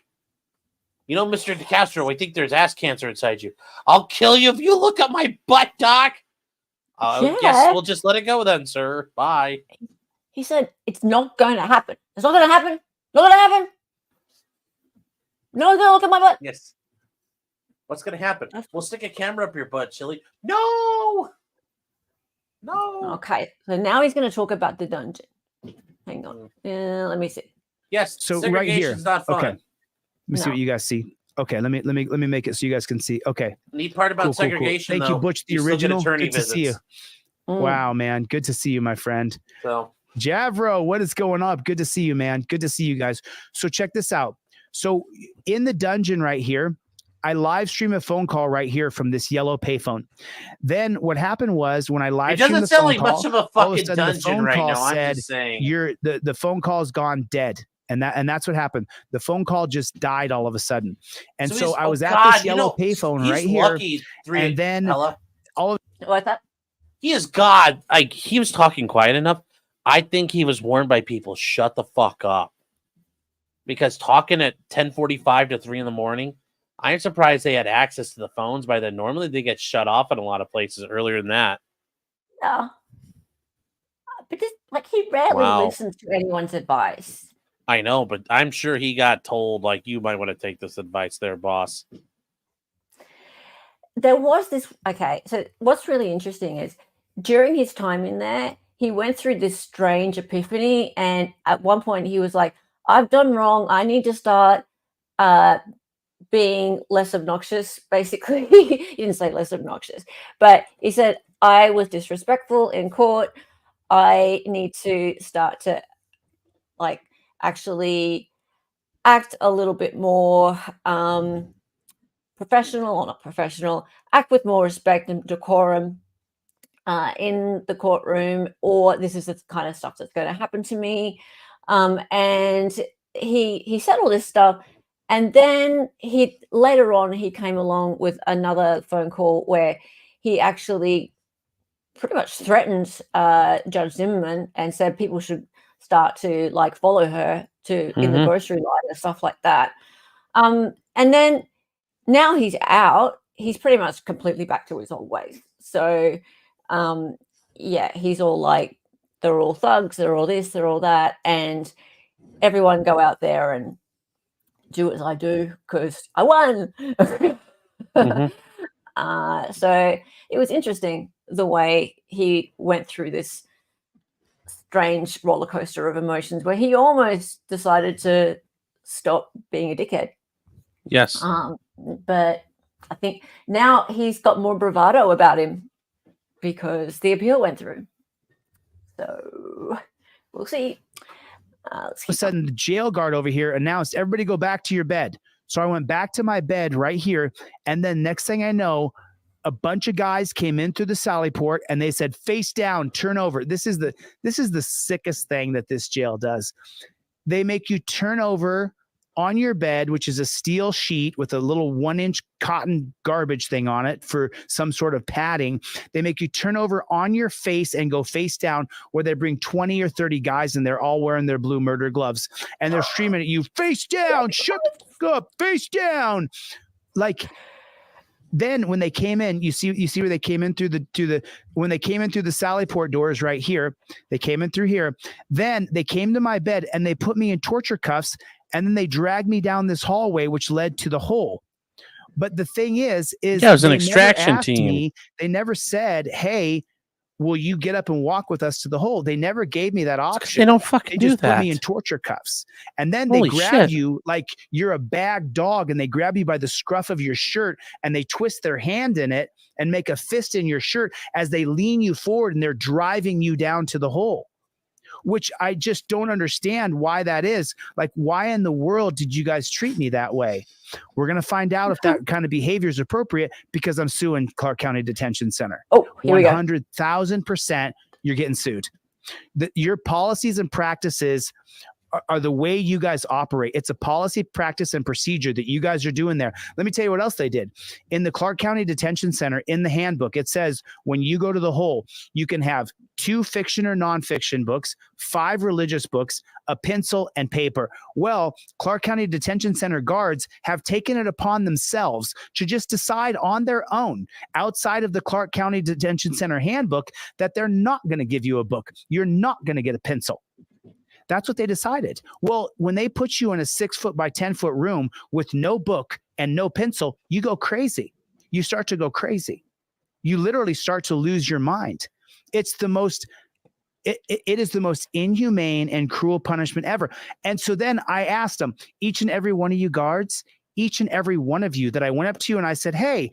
You know, Mr. De Castro, I think there's ass cancer inside you. I'll kill you if you look up my butt, doc. I guess Yeah. we'll just let it go then, sir. Bye. He said it's not going to happen. It's not going to happen. Not going to happen. No one's going to look at my butt. Yes. What's going to happen? That's- We'll stick a camera up your butt, Chili. No. No. Okay, so now he's going to talk about the dungeon. Hang on. Let me see. Yes. So right segregation's here. not fun. Okay. Let me see No. what you guys see. Okay, let me make it so you guys can see. Okay, Neat part about cool. segregation, Thank you, though, Butch, the you still get original. attorney Good to see you. visits. Wow, man, good to see you, my friend. So Javro, what is going on? Good to see you, man. Good to see you guys. So check this out. So in the dungeon right here, I live stream a phone call right here from this yellow payphone. Then what happened was when I it live streamed doesn't the sound phone like call, much of a all of a fucking sudden the dungeon phone right call now. I'm said, just saying. the phone call's gone dead. And that's what happened. The phone call just died all of a sudden. And so I was at this yellow payphone he's right here. lucky, And then Hella. What's that? He is God. Like, he was talking quiet enough. I think he was warned by people, shut the fuck up. Because talking at 10:45 to 3 in the morning, I'm surprised they had access to the phones by then. Normally they get shut off in a lot of places earlier than that. No. Because he rarely Wow. listens to anyone's advice. I know, but I'm sure he got told, like, you might want to take this advice there, boss. There was this. Okay, so what's really interesting is during his time in there, he went through this strange epiphany, and at one point he was like, I've done wrong. I need to start being less obnoxious, basically. He didn't say less obnoxious, but he said, I was disrespectful in court. I need to start to actually act a little bit more professional, or not professional, act with more respect and decorum in the courtroom, or this is the kind of stuff that's going to happen to me. And he said all this stuff, and then later on he came along with another phone call where he actually pretty much threatened Judge Zimmerman and said people should start to follow her in the grocery line and stuff like that. And then now he's out, he's pretty much completely back to his old ways. So yeah, he's all like, they're all thugs, they're all this, they're all that, and everyone go out there and do as I do because I won. So it was interesting the way he went through this strange roller coaster of emotions where he almost decided to stop being a dickhead. Yes. But I think now he's got more bravado about him because the appeal went through. So we'll see. All of a sudden, the jail guard over here announced, everybody go back to your bed. So I went back to my bed right here. And then next thing I know, a bunch of guys came in through the sally port and they said, face down, turn over. This is the sickest thing that this jail does. They make you turn over on your bed, which is a steel sheet with a little 1-inch cotton garbage thing on it for some sort of padding. They make you turn over on your face and go face down, where they bring 20 or 30 guys in there all wearing their blue murder gloves. And they're screaming at you, face down, shut the fuck up, face down. Like, then when they came in, you see where they came in when they came in through the sally port doors right here, they came in through here. Then they came to my bed and they put me in torture cuffs. And then they dragged me down this hallway, which led to the hole. But the thing is it was an extraction team. They never said, hey, will you get up and walk with us to the hole? They never gave me that option. They don't fucking They just do that. put me in torture cuffs. And then Holy they grab shit. you like you're a bag dog, and they grab you by the scruff of your shirt, and they twist their hand in it and make a fist in your shirt as they lean you forward, and they're driving you down to the hole, which I just don't understand why that is. Like, why in the world did you guys treat me that way? We're going to find out if that kind of behavior is appropriate, because I'm suing Clark County Detention Center. Oh, here we go. 100,000% you're getting sued. Your policies and practices are the way you guys operate. It's a policy, practice, and procedure that you guys are doing there. Let me tell you what else they did. In the Clark County Detention Center, in the handbook, it says when you go to the hole, you can have 2 fiction or nonfiction books, 5 religious books, a pencil, and paper. Well, Clark County Detention Center guards have taken it upon themselves to just decide on their own, outside of the Clark County Detention Center handbook, that they're not going to give you a book. You're not going to get a pencil. That's what they decided. Well, when they put you in a 6-foot by 10-foot room with no book and no pencil, you go crazy. You start to go crazy. You literally start to lose your mind. It's the most, it is the most inhumane and cruel punishment ever. And so then I asked them, each and every one of you guards, each and every one of you, that I went up to you and I said, hey,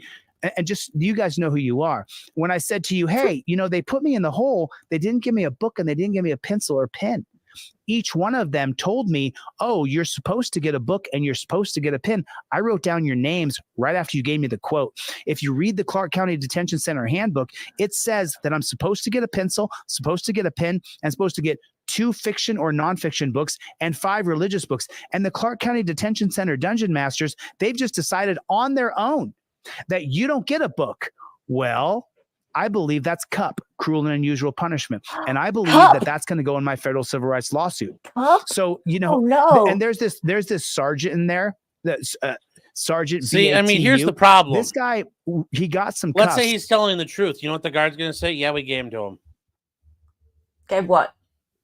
and just, you guys know who you are. When I said to you, hey, you know, they put me in the hole, they didn't give me a book and they didn't give me a pencil or pen. Each one of them told me, oh, you're supposed to get a book and you're supposed to get a pen. I wrote down your names right after you gave me the quote. If you read the Clark County Detention Center handbook, it says that I'm supposed to get a pencil, supposed to get a pen, and supposed to get 2 fiction or nonfiction books and 5 religious books. And the Clark County Detention Center dungeon masters, they've just decided on their own that you don't get a book. Well, I believe that's CUP, cruel and unusual punishment. And I believe that that's going to go in my federal civil rights lawsuit. So, you know, oh, no. and there's this sergeant in there, that's Sergeant. See, I mean, here's VATU. the problem. This guy, he got some Let's cuffs. say he's telling the truth. You know what the guard's going to say? Yeah, we gave him to him. Gave what?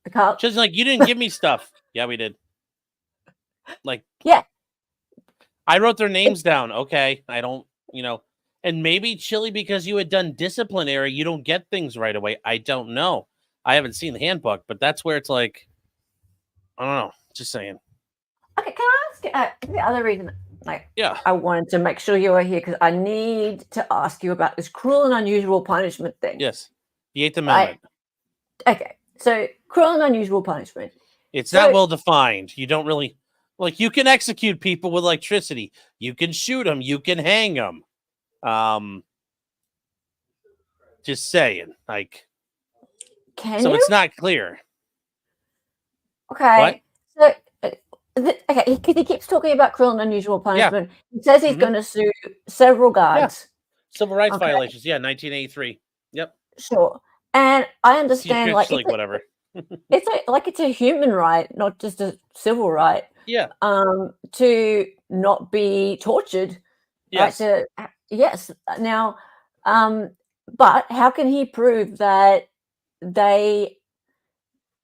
The cup? Just like, you didn't give me stuff. Yeah, we did. Like, Yeah. I wrote their names down. Okay. I don't, you know. And maybe, Chille, because you had done disciplinary, you don't get things right away. I don't know. I haven't seen the handbook, but that's where it's like, I don't know. Just saying. Okay, can I ask the other reason? Like, Yeah. I wanted to make sure you were here because I need to ask you about this cruel and unusual punishment thing. Yes. The 8th Amendment. Okay, so cruel and unusual punishment. It's not well defined. You don't really, like, you can execute people with electricity. You can shoot them. You can hang them. Just saying, like, Can so you? it's not clear. Okay. So, okay, because he keeps talking about cruel and unusual punishment. He says he's going to sue several guards. Civil rights violations. Yeah, 1983. Yep. Sure. And I understand, like, it's whatever. It's a human right, not just a civil right. Yeah. To not be tortured. Yes. Right? Yes. Now, but how can he prove that they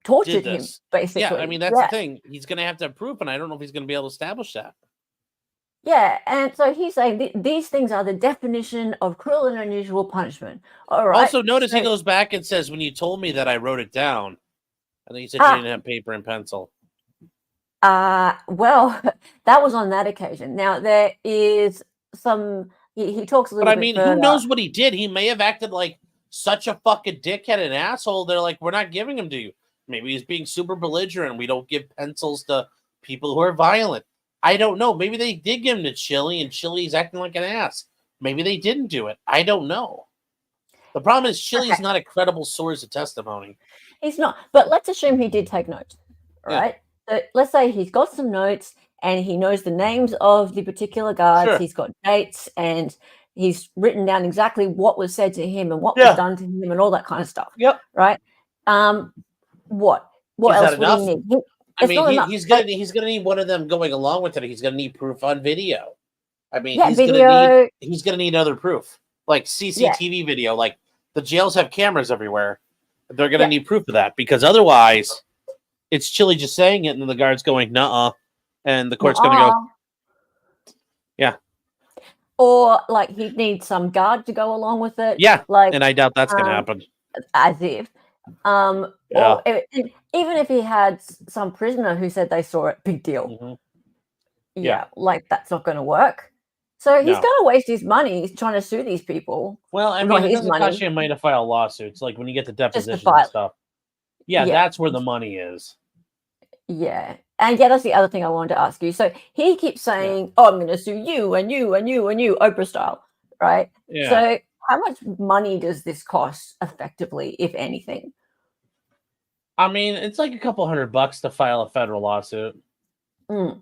tortured him, basically? Yeah, I mean, that's the thing. He's going to have to have proof, and I don't know if he's going to be able to establish that. Yeah, and so he's saying these things are the definition of cruel and unusual punishment. All right. Also, notice he goes back and says, when you told me that, I wrote it down. And then he said you didn't have paper and pencil. Well, that was on that occasion. Now, there is some... He talks a little bit But I mean, further. who knows what he did? He may have acted like such a fucking dickhead and asshole. They're like, we're not giving him to you. Maybe he's being super belligerent. We don't give pencils to people who are violent. I don't know. Maybe they did give him to Chille, and Chille's acting like an ass. Maybe they didn't do it. I don't know. The problem is Chille's not a credible source of testimony. He's not. But let's assume he did take notes, right? So let's say he's got some notes and he knows the names of the particular guards. Sure. He's got dates and he's written down exactly what was said to him and what was done to him and all that kind of stuff. Yep. Right? What else would he need? I mean, he's gonna need one of them going along with it. He's gonna need proof on video. I mean, he's gonna need other proof, like CCTV video. Like, the jails have cameras everywhere. They're gonna need proof of that, because otherwise, it's Chille just saying it, and then the guard's going, "Nuh-uh," and the court's gonna go, "Yeah." Or like he'd need some guard to go along with it. Yeah, like, and I doubt that's gonna happen. as if. Yeah. Or even if he had some prisoner who said they saw it, big deal. Mhm. Yeah, like that's not going to work. So he's No. going to waste his money. He's trying to sue these people. Well, I Well, mean, not it his doesn't cost money. you money to file lawsuits. Like when you get the depositions file. and stuff. Yeah, Yeah. that's where the money is. Yeah. And yeah, that's the other thing I wanted to ask you. So he keeps saying, "Oh, I'm going to sue you and you and you and you, Oprah style," right? Yeah. So how much money does this cost effectively, if anything? I mean, it's like a couple $100 to file a federal lawsuit. Mm.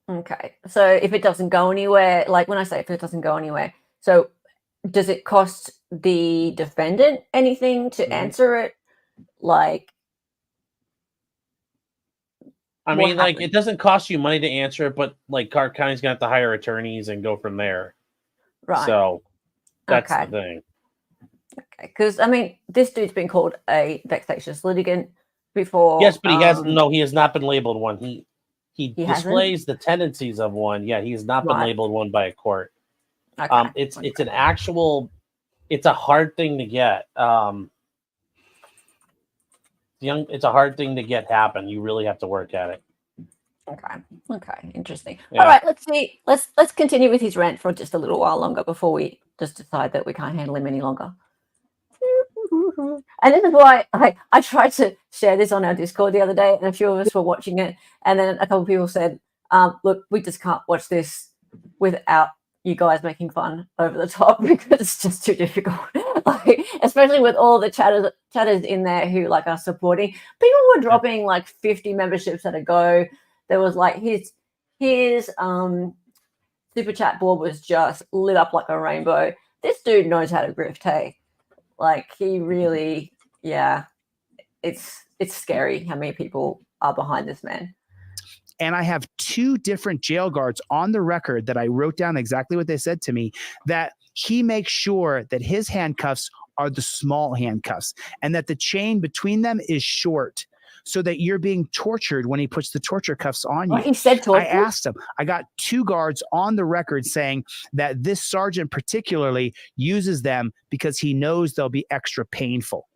Okay. So if it doesn't go anywhere, like when I say if it doesn't go anywhere, so does it cost the defendant anything to answer it? Like, I what mean, like happens? it doesn't cost you money to answer it, but like Clark County's gonna have to hire attorneys and go from there. Right. So that's Okay. the thing. Okay. Because I mean, this dude's been called a vexatious litigant before. Yes, but he has not been labeled one. He He displays the tendencies of one. Yeah, he has not been Right. labeled one by a court. Okay. It's an actual. It's a hard thing to get. It's a hard thing to get happen. You really have to work at it. Okay. Interesting. Yeah. All right. Let's see. Let's continue with his rant for just a little while longer before we just decide that we can't handle him any longer. And this is why I tried to share this on our Discord the other day, and a few of us were watching it, and then a couple of people said, "Look, we just can't watch this without you guys making fun over the top because it's just too difficult." Like, especially with all the chatters in there who like are supporting. People were dropping like 50 memberships at a go. There was like his super chat board was just lit up like a rainbow. This dude knows how to grift, hey. Like he really, yeah, it's scary how many people are behind this man. And I have 2 different jail guards on the record that I wrote down exactly what they said to me, that he makes sure that his handcuffs are the small handcuffs and that the chain between them is short so that you're being tortured when he puts the torture cuffs on you. He said torture? I asked him. I got 2 guards on the record saying that this sergeant particularly uses them because he knows they'll be extra painful.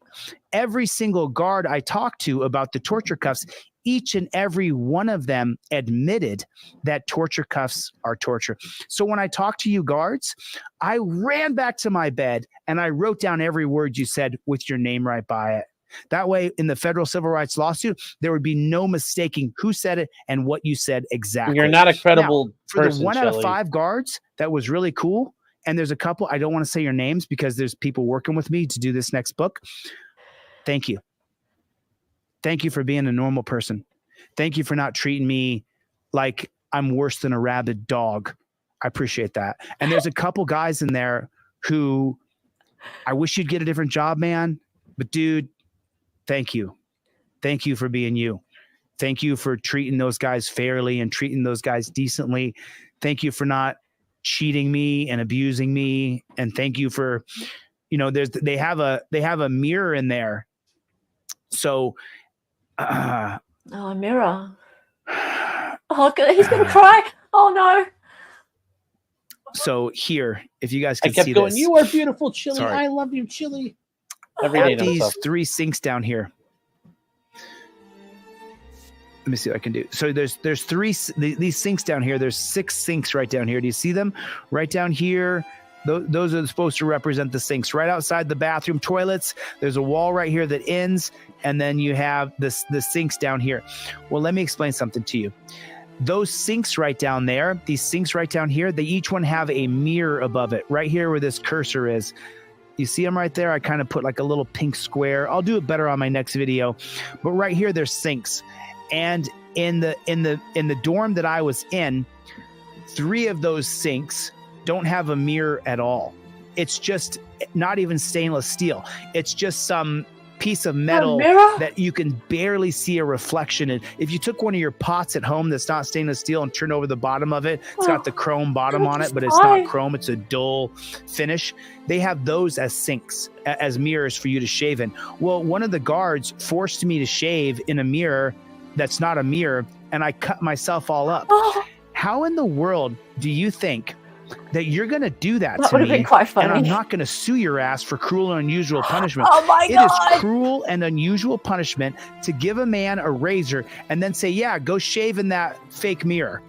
Every single guard I talked to about the torture cuffs, each and every one of them admitted that torture cuffs are torture. So when I talked to you guards, I ran back to my bed and I wrote down every word you said with your name right by it. That way, in the federal civil rights lawsuit, there would be no mistaking who said it and what you said exactly. You're not a credible person, for the 1 out of Chille. 5 guards, that was really cool. And there's a couple, I don't want to say your names because there's people working with me to do this next book. Thank you. Thank you for being a normal person. Thank you for not treating me like I'm worse than a rabid dog. I appreciate that. And there's a couple guys in there who I wish you'd get a different job, man. But dude, thank you. Thank you for being you. Thank you for treating those guys fairly and treating those guys decently. Thank you for not cheating me and abusing me. And thank you for, they have a mirror in there. So, a mirror. Oh, God, he's gonna cry. Oh no. So here, if you guys can I kept see going, this. "You are beautiful, Chille. Sorry. I love you, Chille." Every day. At these 3 sinks down here. Let me see what I can do. So there's 3 these sinks down here. There's 6 sinks right down here. Do you see them? Right down here. Those are supposed to represent the sinks. Right outside the bathroom toilets, there's a wall right here that ends, and then you have the sinks down here. Well, let me explain something to you. Those sinks right down there, these sinks right down here, they each one have a mirror above it. Right here where this cursor is. You see them right there? I kind of put like a little pink square. I'll do it better on my next video. But right here, there's sinks. And in the dorm that I was in, 3 of those sinks don't have a mirror at all. It's just not even stainless steel. It's just some piece of metal that you can barely see a reflection in. If you took one of your pots at home that's not stainless steel and turned over the bottom of it, it's got the chrome bottom on it, but it's not chrome. It's a dull finish. They have those as sinks, as mirrors for you to shave in. Well, one of the guards forced me to shave in a mirror that's not a mirror, and I cut myself all up. How in the world do you think that you're going to do that That to would have me, been quite and I'm funny. not going to sue your ass for cruel and unusual punishment. Oh my It is god! cruel and unusual punishment to give a man a razor and then say, yeah, go shave in that fake mirror.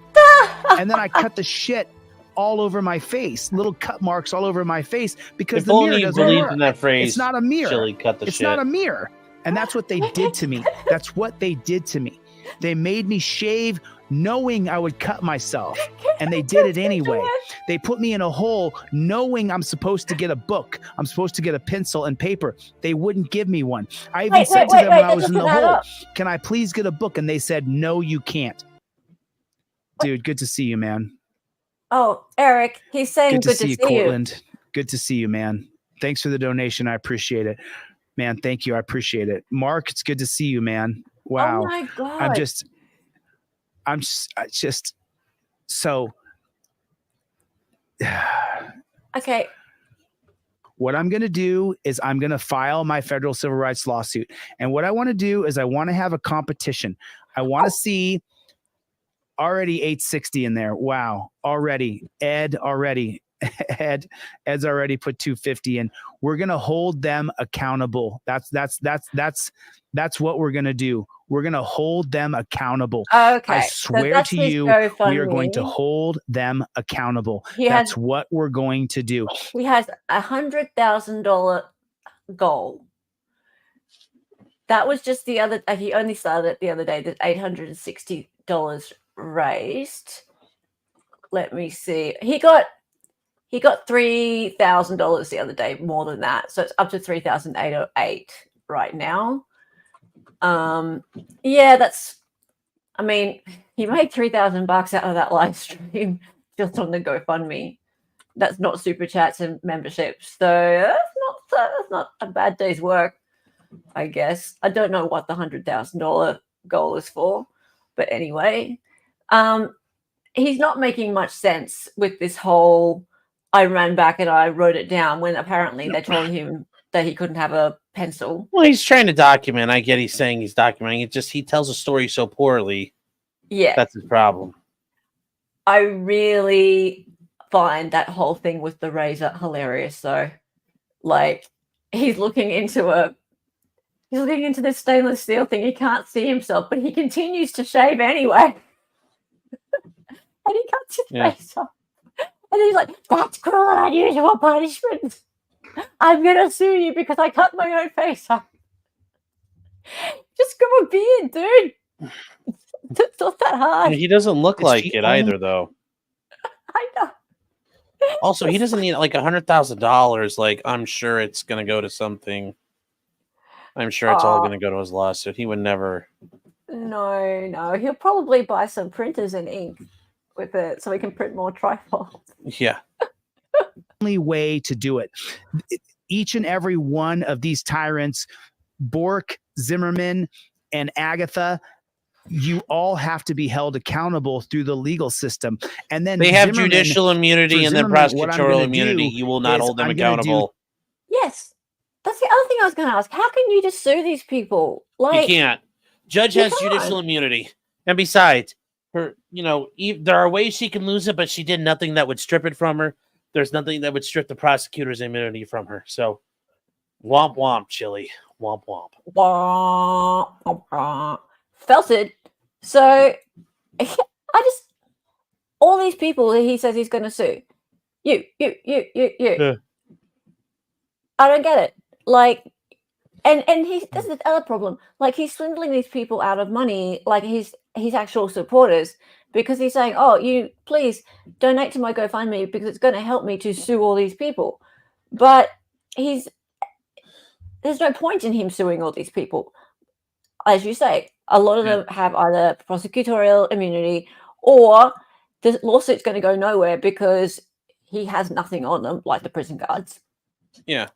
And then I cut the shit all over my face, little cut marks all over my face because If the mirror only you doesn't believed work. in that phrase. It's not a mirror. Chili, cut the It's shit. not a mirror. And that's what they did to me. That's what they did to me. They made me shave knowing I would cut myself. And they did it anyway. They put me in a hole knowing I'm supposed to get a book. I'm supposed to get a pencil and paper. They wouldn't give me one. I even said to them when I was in the hole, can I please get a book? And they said, no, you can't. Dude, good to see you, man. Oh, Eric, he's saying Good to see you, you. Cortland. Good to see you, man. Thanks for the donation. I appreciate it. Man, thank you. I appreciate it. Mark, it's good to see you, man. Wow. Oh my god. I'm just so Okay. what I'm going to do is I'm going to file my federal civil rights lawsuit. And what I want to do is I want to have a competition. I want to see already 860 in there. Wow. Already. Ed's already put 250 in. We're going to hold them accountable. That's what we're going to do. We're going to hold them accountable. Okay. I swear to you, we are going to hold them accountable. That's what we're going to do. He has $100,000 goal. That was just the other. He only started it the other day. That $860 raised. Let me see. He got $3,000 the other day, more than that. So it's up to 3,808 right now. Yeah, I mean, he made $3,000 out of that live stream just on the GoFundMe. That's not super chats and memberships. So that's not a bad day's work, I guess. I don't know what the $100,000 goal is for, but anyway, he's not making much sense with this whole I ran back and I wrote it down when apparently they told him that he couldn't have a pencil. Well, he's trying to document. I get he's saying he's documenting. It just he tells a story so poorly. Yeah. That's his problem. I really find that whole thing with the razor hilarious though. Like he's looking into this stainless steel thing. He can't see himself, but he continues to shave anyway. And he cuts his face off. And he's like, that's cruel and unusual punishment. I'm going to sue you because I cut my own face off. Just grow a beard, dude. It's not that hard. He doesn't look like it either, though. I know. Also, he doesn't need like $100,000. Like, I'm sure it's going to go to something. I'm sure it's all going to go to his lawsuit. He would never. No. He'll probably buy some printers and ink with it so he can print more trifolds. Yeah. Only way to do it. Each and every one of these tyrants, Bork, Zimmerman, and Agatha, you all have to be held accountable through the legal system. And then they have judicial immunity and then prosecutorial immunity. You will not hold them accountable. Yes. That's the other thing I was going to ask. How can you just sue these people? Like, you can't. Judge has judicial immunity. And besides, there are ways she can lose it, but she did nothing that would strip it from her. There's nothing that would strip the prosecutor's immunity from her. So, womp womp, Chili. Womp womp. Womp womp. Felted. So, all these people that he says he's going to sue. You. Yeah. I don't get it. Like, and this is the other problem. Like, he's swindling these people out of money, like his actual supporters, because he's saying, oh, you please donate to my GoFundMe because it's going to help me to sue all these people. But there's no point in him suing all these people. As you say, a lot of them have either prosecutorial immunity or the lawsuit's going to go nowhere because he has nothing on them, like the prison guards. Yeah.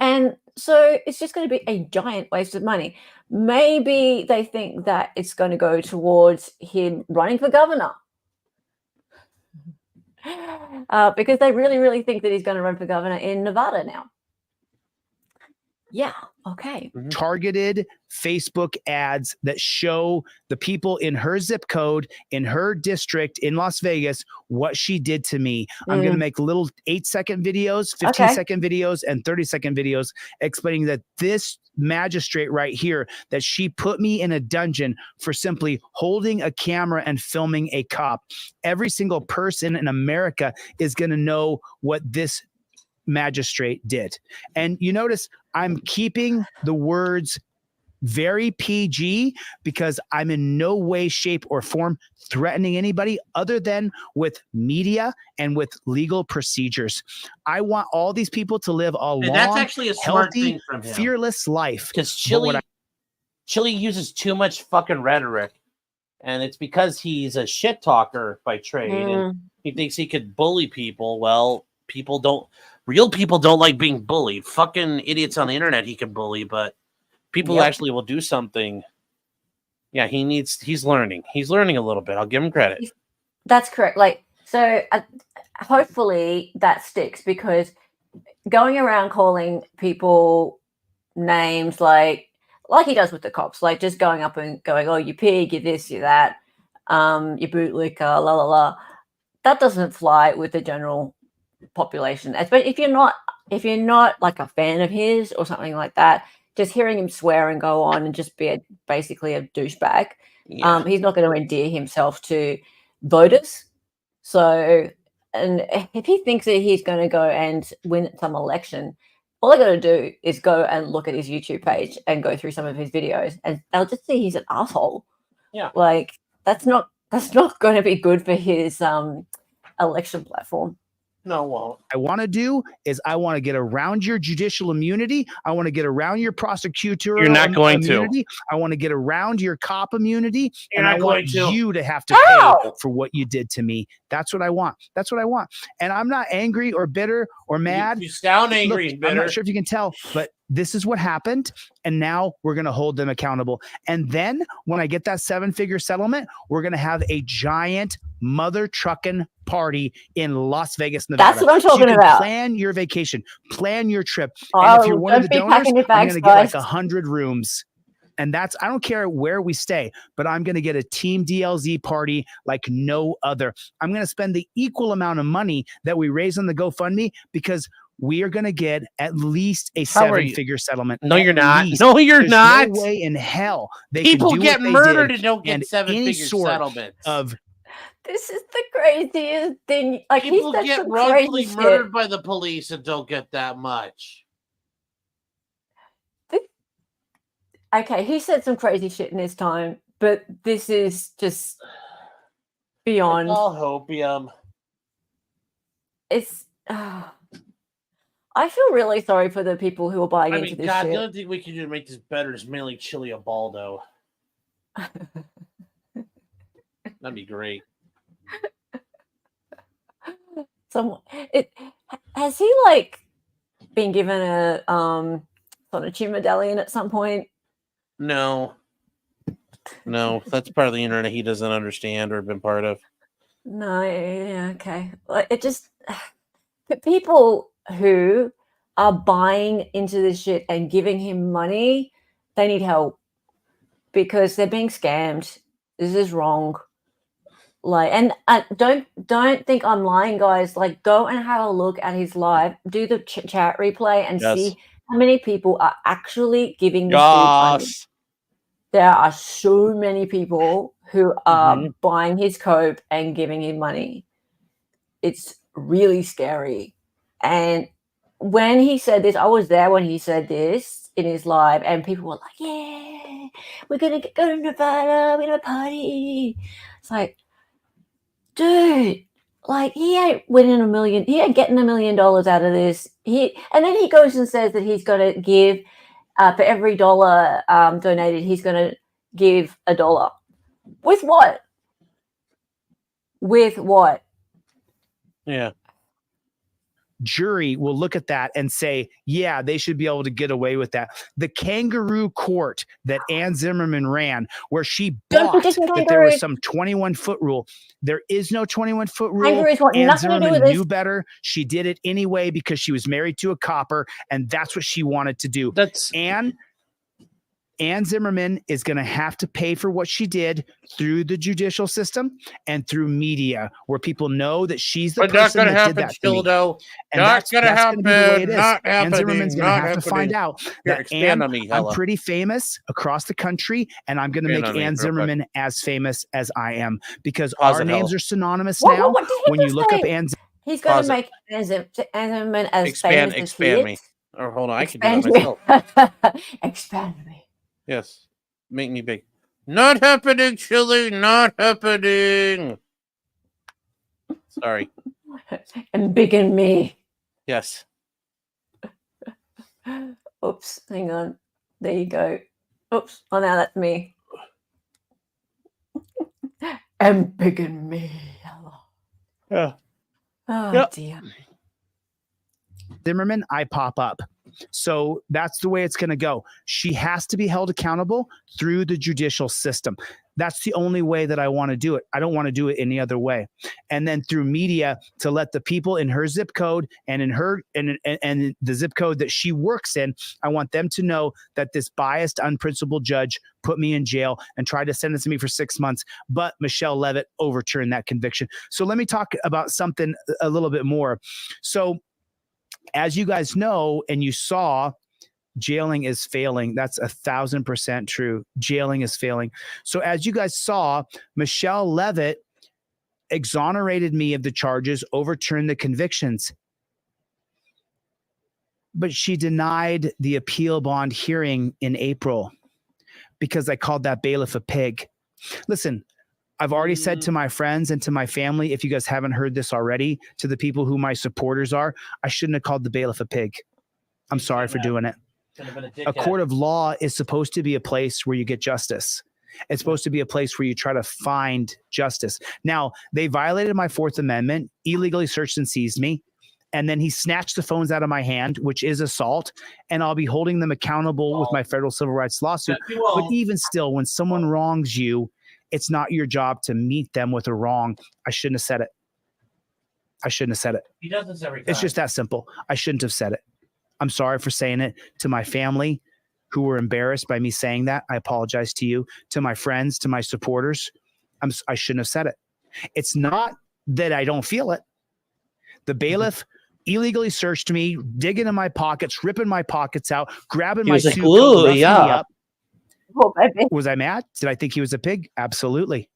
And so it's just going to be a giant waste of money. Maybe they think that it's going to go towards him running for governor. Because they really, really think that he's going to run for governor in Nevada now. Yeah, Okay. Targeted Facebook ads that show the people in her zip code, in her district, in Las Vegas, what she did to me. I'm going to make little 8-second videos, 15-second videos, and 30-second videos explaining that this magistrate right here, that she put me in a dungeon for simply holding a camera and filming a cop. Every single person in America is going to know what this magistrate did. And you notice I'm keeping the words very PG because I'm in no way, shape, or form threatening anybody other than with media and with legal procedures. I want all these people to live a long, that's actually a smart healthy, thing from him. fearless life. Because Chille uses too much fucking rhetoric, and it's because he's a shit talker by trade, and he thinks he could bully people. Well, real people don't like being bullied. Fucking idiots on the internet he can bully, but people actually will do something. Yeah, he's learning. He's learning a little bit. I'll give him credit. That's correct. Like, so hopefully that sticks, because going around calling people names like he does with the cops, like just going up and going, oh, you pig, you this, you that, you bootlicker, la la la. That doesn't fly with the general population. But if you're not like a fan of his or something like that, just hearing him swear and go on and just be basically a douchebag, he's not going to endear himself to voters. So, and if he thinks that he's going to go and win some election, all I got to do is go and look at his YouTube page and go through some of his videos, and they'll just see he's an asshole. Yeah, like that's not going to be good for his election platform. No, well, I want to do is I want to get around your judicial immunity. I want to get around your prosecutorial You're not going immunity. I want to get around your cop immunity. You're and not I want going to. you to have to pay for what you did to me. That's what I want. That's what I want. And I'm not angry or bitter or mad. You sound angry and bitter. I'm not sure if you can tell, but this is what happened. And now we're going to hold them accountable. And then when I get that 7-figure settlement, we're going to have a giant mother trucking party in Las Vegas, Nevada. That's what I'm talking so you can about. Plan your vacation, plan your trip. Oh, and if you're one of the donors, I'm going to get like 100 rooms. And I don't care where we stay, but I'm going to get a Team DLZ party like no other. I'm going to spend the equal amount of money that we raise on the GoFundMe, because we are going to get at least a 7-figure settlement. No, you're not. No, you're not. No way in hell. People get murdered and don't get 7-figure settlements. This is the craziest thing. Like, people get wrongfully murdered by the police and don't get that much. Okay, he said some crazy shit in his time, but this is just beyond. It's all hopium. It's. I feel really sorry for the people who are buying into this shit. The only thing we can do to make this better is mainly Chille a Baldo. That'd be great. Has he like been given a Sonatube medallion at some point? No, that's part of the internet he doesn't understand or been part of. No, yeah, okay. It just people who are buying into this shit and giving him money, they need help because they're being scammed. This is wrong. Like, and don't think I'm lying, guys. Like, go and have a look at his live, do the chat replay, and see how many people are actually giving this dude money. There are so many people who are buying his cope and giving him money. It's really scary. And when he said this, I was there when he said this in his live, and people were like, "Yeah, we're gonna go to Nevada. We're gonna party." It's like, dude, like he ain't winning $1 million. He ain't getting $1 million out of this. And then he goes and says that he's going to give for every dollar donated, he's going to give $1. With what? With what? Yeah. jury will look at that and say, yeah, they should be able to get away with that. The kangaroo court that Ann Zimmerman ran, where she bought that there was some 21-foot rule. There is no 21-foot rule. Ann Zimmerman knew better. She did it anyway because she was married to a copper, and that's what she wanted to do. Ann Zimmerman is going to have to pay for what she did through the judicial system and through media, where people know that she's the person that did that to me. And that's going to happen. Be the way it is. Ann Zimmerman's going to have to find out that I'm pretty famous across the country, and I'm going to make Ann Zimmerman as famous as I am, because our names are synonymous now. When you look up Ann, he's going to make Ann Zimmerman as famous as he is. Me. Or hold on, I can do that myself. Expand me. Yes. Make me big. Not happening, Chille. Not happening. Sorry. And big in me. Yes. Oops. Hang on. There you go. Oops. Oh, now that's me. And big in me. Yeah. Oh, dear. Zimmerman, I pop up. So that's the way it's going to go. She has to be held accountable through the judicial system. That's the only way that I want to do it. I don't want to do it any other way. And then through media, to let the people in her zip code and in her and the zip code that she works in, I want them to know that this biased, unprincipled judge put me in jail and tried to sentence me for 6 months. But Michelle Levitt overturned that conviction. So let me talk about something a little bit more. So as you guys know, and you saw, jailing is failing. That's 1,000% true. Jailing is failing. So as you guys saw, Michelle Levitt exonerated me of the charges, overturned the convictions. But she denied the appeal bond hearing in April because I called that bailiff a pig. Listen, I've already said to my friends and to my family, if you guys haven't heard this already, to the people who my supporters are, I shouldn't have called the bailiff a pig. I'm sorry for doing it. A court of law is supposed to be a place where you get justice. It's supposed to be a place where you try to find justice. Now, they violated my Fourth Amendment, illegally searched and seized me, and then he snatched the phones out of my hand, which is assault, and I'll be holding them accountable with my federal civil rights lawsuit. But even still, when someone wrongs you, it's not your job to meet them with a wrong. I shouldn't have said it. I shouldn't have said it. He does this every time. It's just that simple. I shouldn't have said it. I'm sorry for saying it. To my family who were embarrassed by me saying that, I apologize to you. To my friends, to my supporters, I shouldn't have said it. It's not that I don't feel it. The bailiff illegally searched me, digging in my pockets, ripping my pockets out, grabbing my suit, roughing me up. Was I mad? Did I think he was a pig? Absolutely.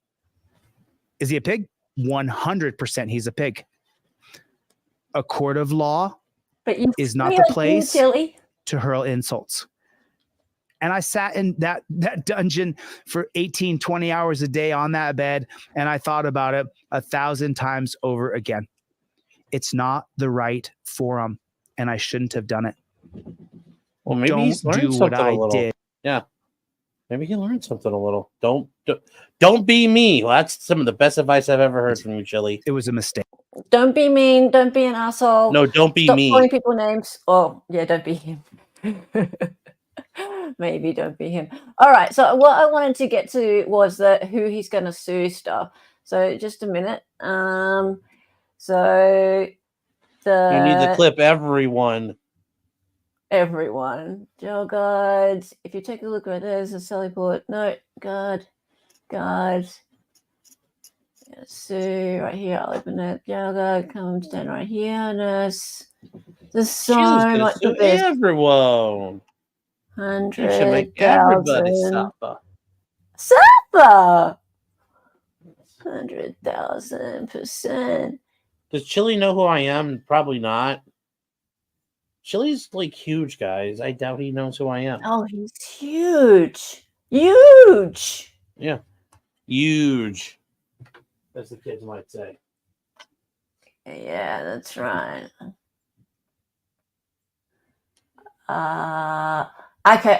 Is he a pig? 100% he's a pig. A court of law is not the place to hurl insults. And I sat in that dungeon for 18, 20 hours a day on that bed, and I thought about it 1,000 times over again. It's not the right forum, and I shouldn't have done it. Well, maybe he's learned something a little. Did. Yeah. Maybe he learned something a little. Don't be me. Well, that's some of the best advice I've ever heard from you, Chille. It was a mistake. Don't be mean. Don't be an asshole. No, don't be Stop me. calling people names. Oh, yeah, don't be him. Maybe don't be him. All right. So what I wanted to get to was who he's going to sue stuff. So just a minute. So you need to clip everyone. Everyone. Jail guides. If you take a look right there's a Sally Port. No, guard. So right here, I'll open it. Jail guide, come stand right here, nurse. There's so much of this. Everyone. 100,000. Should make everybody suffer. Suffer. 100,000%. Does Chille know who I am? Probably not. Chille's like huge, guys. I doubt he knows who I am. Oh, he's huge. Huge. Yeah. Huge. As the kids might say. Yeah, that's right. Okay,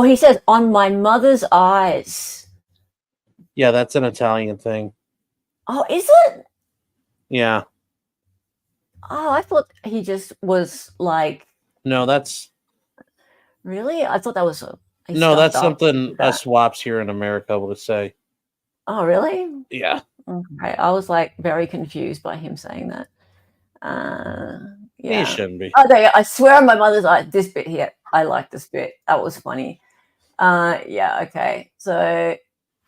he says on my mother's eyes. Yeah, that's an Italian thing. Oh, is it? Yeah. Oh, I thought he just was like, No, that's really? I thought that was he no, stuffed that's up something with that. us swaps here in America would say. Oh, really? Yeah. Okay. I was like very confused by him saying that. He Yeah. shouldn't be. Oh, there you go. I swear on my mother's eye, this bit here. I like this bit. That was funny. Yeah, okay. So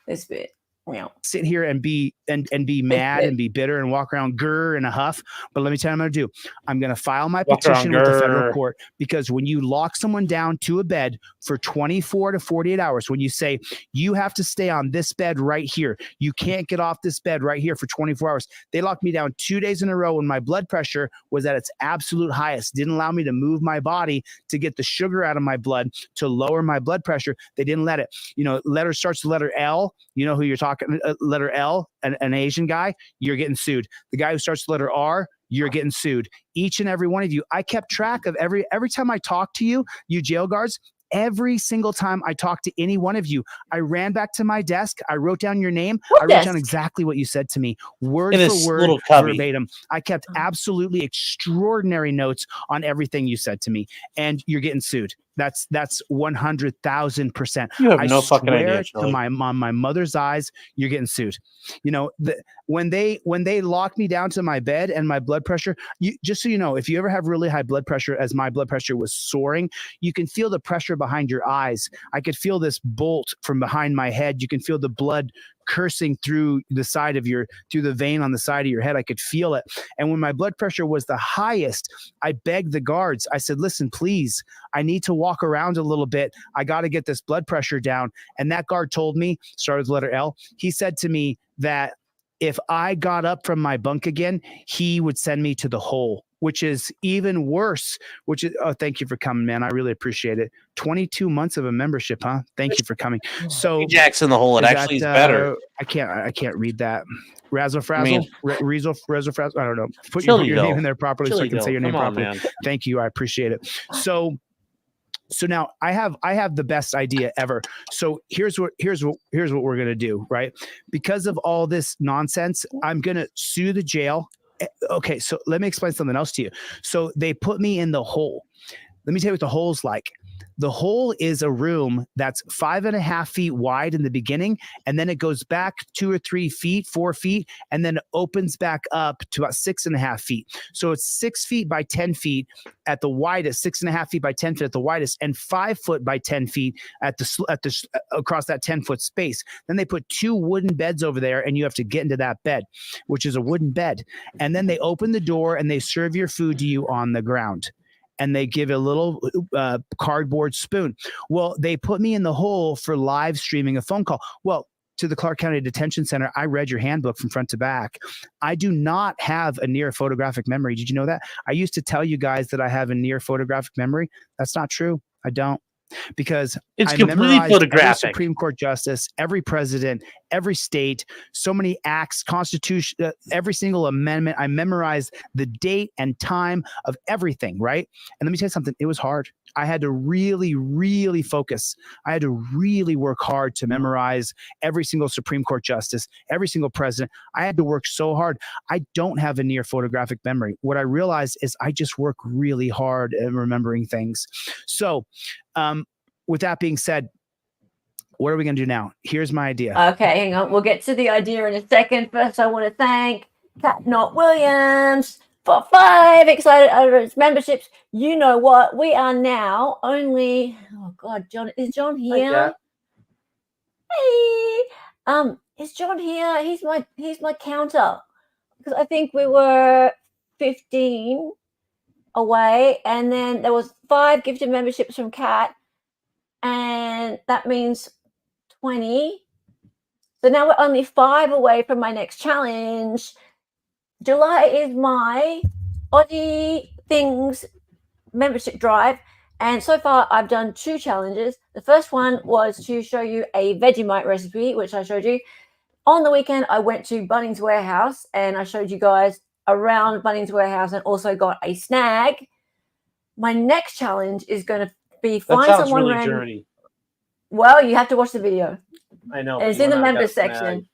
this bit. Yeah. Sit here and be mad and be bitter and walk around grr in a huff. But let me tell you what I'm going to do. I'm going to file my Walk around petition with the federal grr. court, because when you lock someone down to a bed for 24 to 48 hours, when you say you have to stay on this bed right here, you can't get off this bed right here for 24 hours. They locked me down 2 days in a row when my blood pressure was at its absolute highest. Didn't allow me to move my body to get the sugar out of my blood to lower my blood pressure. They didn't let it. You know, letter starts with letter L. You know who you're talking, letter L, an Asian guy, you're getting sued. The guy who starts with letter R, you're getting sued. Each and every one of you. I kept track of every time I talked to you, you jail guards. Every single time I talked to any one of you, I ran back to my desk. I wrote down your name. I wrote down exactly what you said to me, word In for his word, little cubby. verbatim. I kept absolutely extraordinary notes on everything you said to me, and you're getting sued. That's 100,000%. You have I no fucking idea, swear to Chili. my mother's eyes, you're getting sued. You know, when they locked me down to my bed and my blood pressure, just so you know, if you ever have really high blood pressure, as my blood pressure was soaring, you can feel the pressure behind your eyes. I could feel this bolt from behind my head. You can feel the blood coursing through the vein on the side of your head. I could feel it. And when my blood pressure was the highest, I begged the guards. I said, listen, please, I need to walk around a little bit. I got to get this blood pressure down. And that guard told me, started with the letter L, he said to me that if I got up from my bunk again, he would send me to the hole, which is even worse, oh, thank you for coming, man. I really appreciate it. 22 months of a membership, huh? Thank you for coming. So Jackson the hole, it actually is better. I can't read that. Razzle Frazzle, I mean, Razzle Frazzle. I don't know. Put Chili your name in there properly so I can say your name Come on, properly. man. Thank you. I appreciate it. So now I have the best idea ever. So here's what we're gonna do, right? Because of all this nonsense, I'm gonna sue the jail. Okay, so let me explain something else to you. So they put me in the hole. Let me tell you what the hole's like. The hole is a room that's 5.5 feet wide in the beginning, and then it goes back 2 or 3 feet, 4 feet, and then it opens back up to about 6.5 feet. So it's 6 feet by 10 feet at the widest, 6.5 feet by 10 feet at the widest, and 5 foot by 10 feet at the across that 10-foot space. Then they put 2 wooden beds over there, and you have to get into that bed, which is a wooden bed. And then they open the door and they serve your food to you on the ground. And they give a little cardboard spoon. Well, they put me in the hole for live streaming a phone call. Well, to the Clark County Detention Center, I read your handbook from front to back. I do not have a near photographic memory. Did you know that? I used to tell you guys that I have a near photographic memory. That's not true. I don't. Because it's I completely memorized photographic. Every Supreme Court justice, every president, every state, so many acts, Constitution, every single amendment. I memorized the date and time of everything, right? And let me tell you something. It was hard. I had to really, really focus. I had to really work hard to memorize every single Supreme Court justice, every single president. I had to work so hard. I don't have a near photographic memory. What I realized is I just work really hard at remembering things. So, with that being said, what are we going to do now? Here's my idea. Okay, hang on. We'll get to the idea in a second. First, I want to thank Cat Not Williams for 5 excited utterance memberships. You know what? We are now only. Oh God, John, is John here? Hey, is John here? He's my counter, because I think we were 15 away, and then there was 5 gifted memberships from Cat, and that means 20. So now we're only 5 away from my next challenge. July is my Aussie Things membership drive, and so far I've done 2 challenges. The first one was to show you a Vegemite recipe, which I showed you. On the weekend, I went to Bunnings Warehouse and I showed you guys around Bunnings Warehouse and also got a snag. My next challenge is going to be find someone really random. dirty. Well, you have to watch the video. I know. And it's in the members section.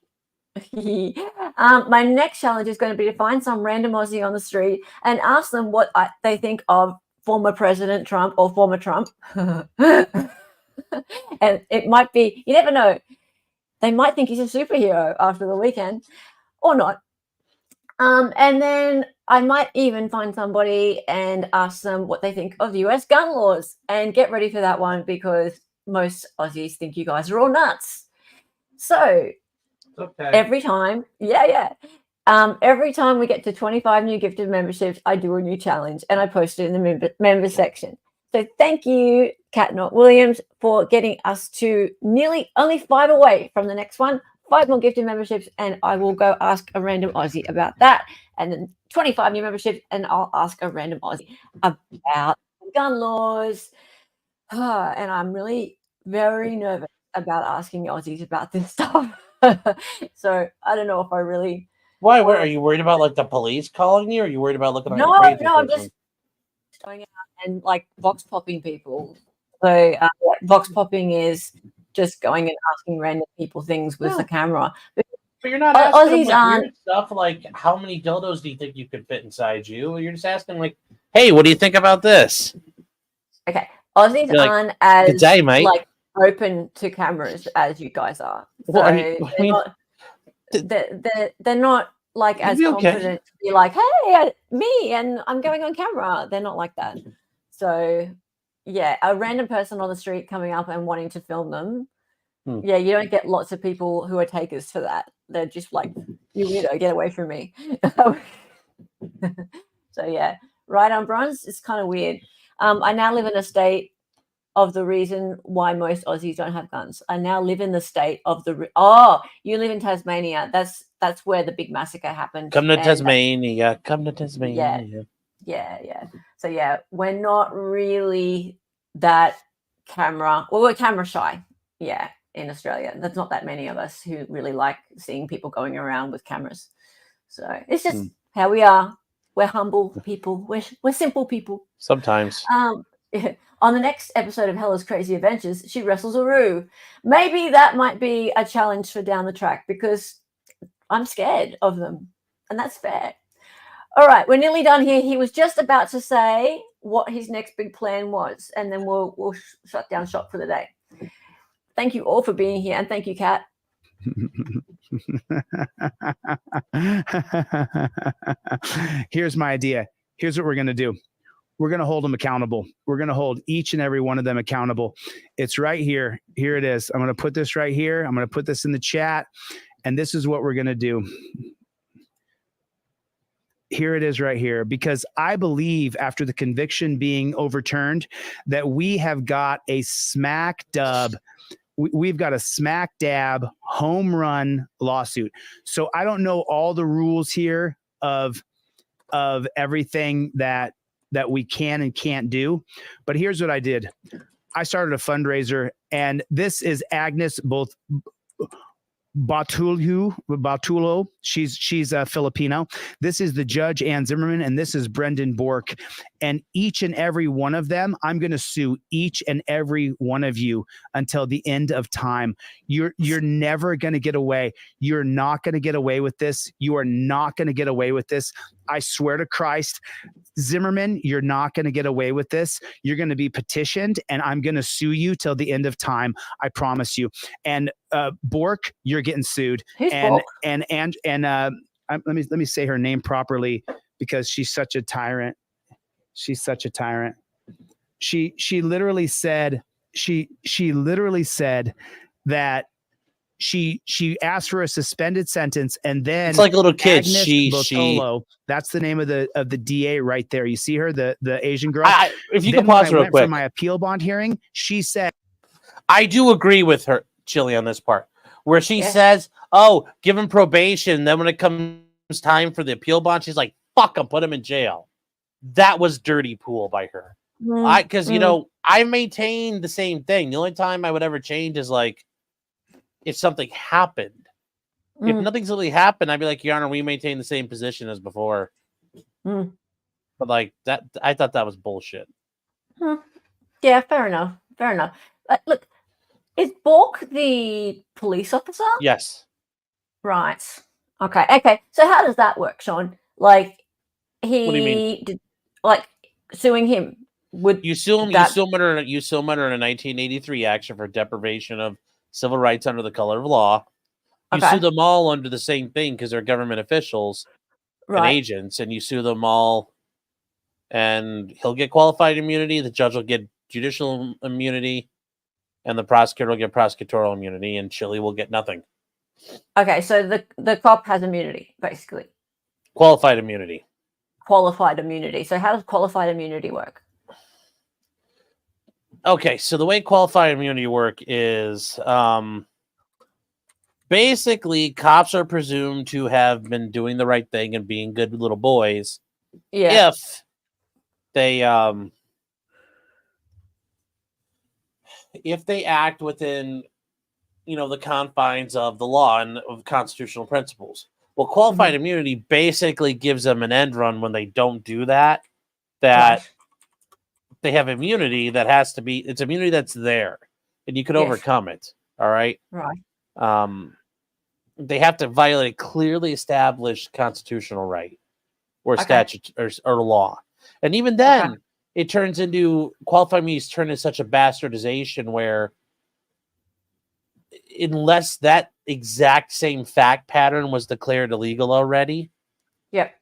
My next challenge is going to be to find some random Aussie on the street and ask them what they think of former President Trump or former Trump. And it might be, you never know, they might think he's a superhero after the weekend or not. And then I might even find somebody and ask them what they think of US gun laws, and get ready for that one because most Aussies think you guys are all nuts. So every time, every time we get to 25 new gifted memberships, I do a new challenge and I post it in the member section. So thank you, Kat Knott Williams, for getting us to nearly only 5 away from the next one. 5 more gifted memberships, and I will go ask a random Aussie about that. And then 25 new memberships, and I'll ask a random Aussie about gun laws. And I'm really very nervous about asking Aussies about this stuff. So I don't know if I really. Why? Are you worried about like the police calling you? Or are you worried about looking like a No, crazy I'm person? just going out and like vox popping people. So vox popping is just going and asking random people things with the camera. But you're not asking them, Aussies like, aren't. weird stuff like how many dildos do you think you could fit inside you? You're just asking like, hey, what do you think about this? Okay, Aussies You're like, aren't as "Good day, mate." like open to cameras as you guys are. So Well, I mean, they're not like as You'll be okay. confident to be like, hey, me, and I'm going on camera. They're not like that. So yeah, a random person on the street coming up and wanting to film them. Yeah, you don't get lots of people who are takers for that. They're just like, you weirdo, get away from me. So yeah, right on bronze. It's kind of weird. I now live in a state of the reason why most Aussies don't have guns. I now live in the state of the. You live in Tasmania. That's where the big massacre happened. Come to Tasmania. Come to Tasmania. Yeah. So yeah, we're not really that camera. Well, we're camera shy. Yeah, in Australia, there's not that many of us who really like seeing people going around with cameras. So it's just how we are. We're humble people. We're simple people. Sometimes. On the next episode of Hella's Crazy Adventures, she wrestles a roo. Maybe that might be a challenge for down the track because I'm scared of them, and that's fair. All right, we're nearly done here. He was just about to say what his next big plan was, and then we'll shut down shop for the day. Thank you all for being here, and thank you, Kat. Here's my idea. Here's what we're going to do. We're going to hold them accountable. We're going to hold each and every one of them accountable. It's right here. Here it is. I'm going to put this right here. I'm going to put this in the chat. And this is what we're going to do. Here it is right here, because I believe after the conviction being overturned that we have got a smack dub. We've got a smack dab home run lawsuit. So I don't know all the rules here of everything that we can and can't do. But here's what I did. I started a fundraiser, and this is Agnes Batulo. She's a Filipino. This is the judge, Ann Zimmerman, and this is Brendan Bork. And each and every one of them, I'm going to sue each and every one of you until the end of time. You're never going to get away. You're not going to get away with this. You are not going to get away with this. I swear to Christ, Zimmerman, you're not going to get away with this. You're going to be petitioned, and I'm going to sue you till the end of time. I promise you. And Bork, you're getting sued. Who's and Bork? and let me say her name properly because she's such a tyrant. She's such a tyrant. She literally said that she asked for a suspended sentence, and then It's like a little kid. Agnes She. Botolo, that's the name of the DA right there. You see her, the Asian girl. If you Then can pause when I real went quick. for my appeal bond hearing, she said, I do agree with her, Chille, on this part, where she says, "Oh, give him probation." Then when it comes time for the appeal bond, she's like, "Fuck him, put him in jail." That was dirty pool by her. Because you know, I maintain the same thing. The only time I would ever change is like if something happened. If nothing's really happened, I'd be like, Your Honor, we maintain the same position as before. But like that, I thought that was bullshit. Yeah, fair enough. Look, is Bork the police officer? Yes. Right. Okay. So how does that work, Sean? Like What do you mean? did, like suing him would You sue him. that You sue him under a 1983 action for deprivation of civil rights under the color of law. You sue okay, them all under the same thing because they're government officials and right? agents, and you sue them all, and he'll get qualified immunity. The judge will get judicial immunity, and the prosecutor will get prosecutorial immunity, and Chille will get nothing. Okay, so the cop has immunity, basically. Qualified immunity. Qualified immunity. So how does qualified immunity work? Okay, so the way qualified immunity work is basically cops are presumed to have been doing the right thing and being good little boys Yeah. if they act within the confines of the law and of constitutional principles. Well, qualified immunity basically gives them an end run when they don't do that. Right. They have immunity that has to be, it's immunity that's there and you can Yes. overcome it. All right. Right. They have to violate a clearly established constitutional right or Okay. statute or law. And even then, it turns into qualified immunity turn into such a bastardization where unless that exact same fact pattern was declared illegal already, Yep.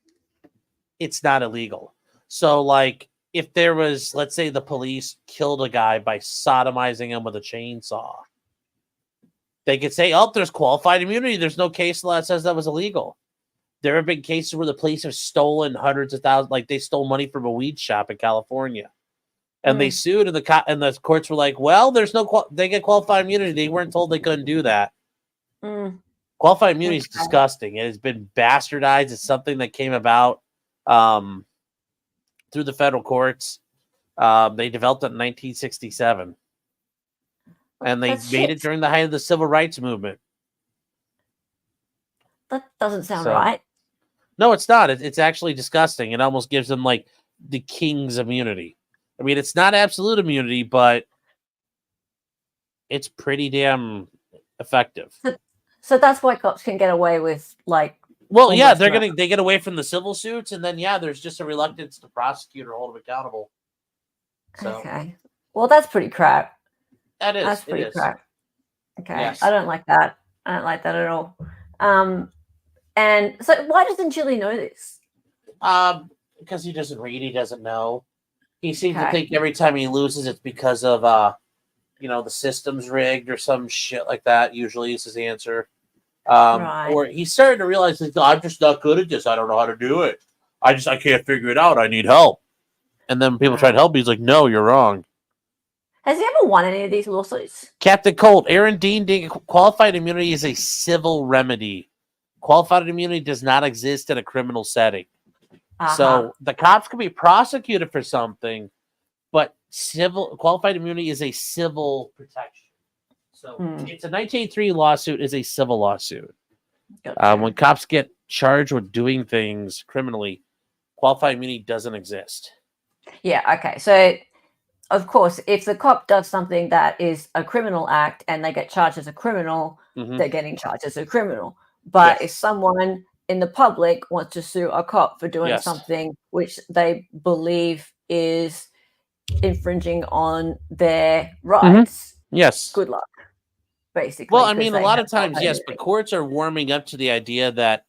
it's not illegal. So, like, if there was, let's say, the police killed a guy by sodomizing him with a chainsaw, they could say, "Oh, there's qualified immunity. There's no case law that says that was illegal." There have been cases where the police have stolen hundreds of thousands, like they stole money from a weed shop in California, and they sued, and the courts were like, "Well, there's no they get qualified immunity. They weren't told they couldn't do that." Qualified immunity is disgusting. It has been bastardized. It's something that came about through the federal courts. They developed it in 1967, and they made it during the height of the civil rights movement. That doesn't sound right. No, it's not. It's actually disgusting. It almost gives them like the king's immunity. I mean, it's not absolute immunity, but it's pretty damn effective. So that's why cops can get away with like. Well, yeah, they get away from the civil suits, and then there's just a reluctance to prosecute or hold them accountable. So, okay. Well, that's pretty crap. That is. That's pretty crap. Okay. Yes. I don't like that. I don't like that at all. And so why doesn't Chille know this? Because he doesn't read, he doesn't know. He seems to think every time he loses, it's because of the system's rigged or some shit like that. Usually is his answer. Or he's starting to realize that I'm just not good at this. I don't know how to do it. I can't figure it out. I need help. And then people try to help. He's like, no, you're wrong. Has he ever won any of these lawsuits? Captain Colt, Aaron Dean, qualified immunity is a civil remedy. Qualified immunity does not exist in a criminal setting. So the cops can be prosecuted for something, but qualified immunity is a civil protection. So it's a 1983 lawsuit is a civil lawsuit. When cops get charged with doing things criminally, qualified immunity doesn't exist. Yeah, okay. So, of course, if the cop does something that is a criminal act and they get charged as a criminal, they're getting charged as a criminal. But if someone in the public wants to sue a cop for doing something which they believe is infringing on their rights, good luck, basically. Well, I mean, a lot of times, yes, but courts are warming up to the idea that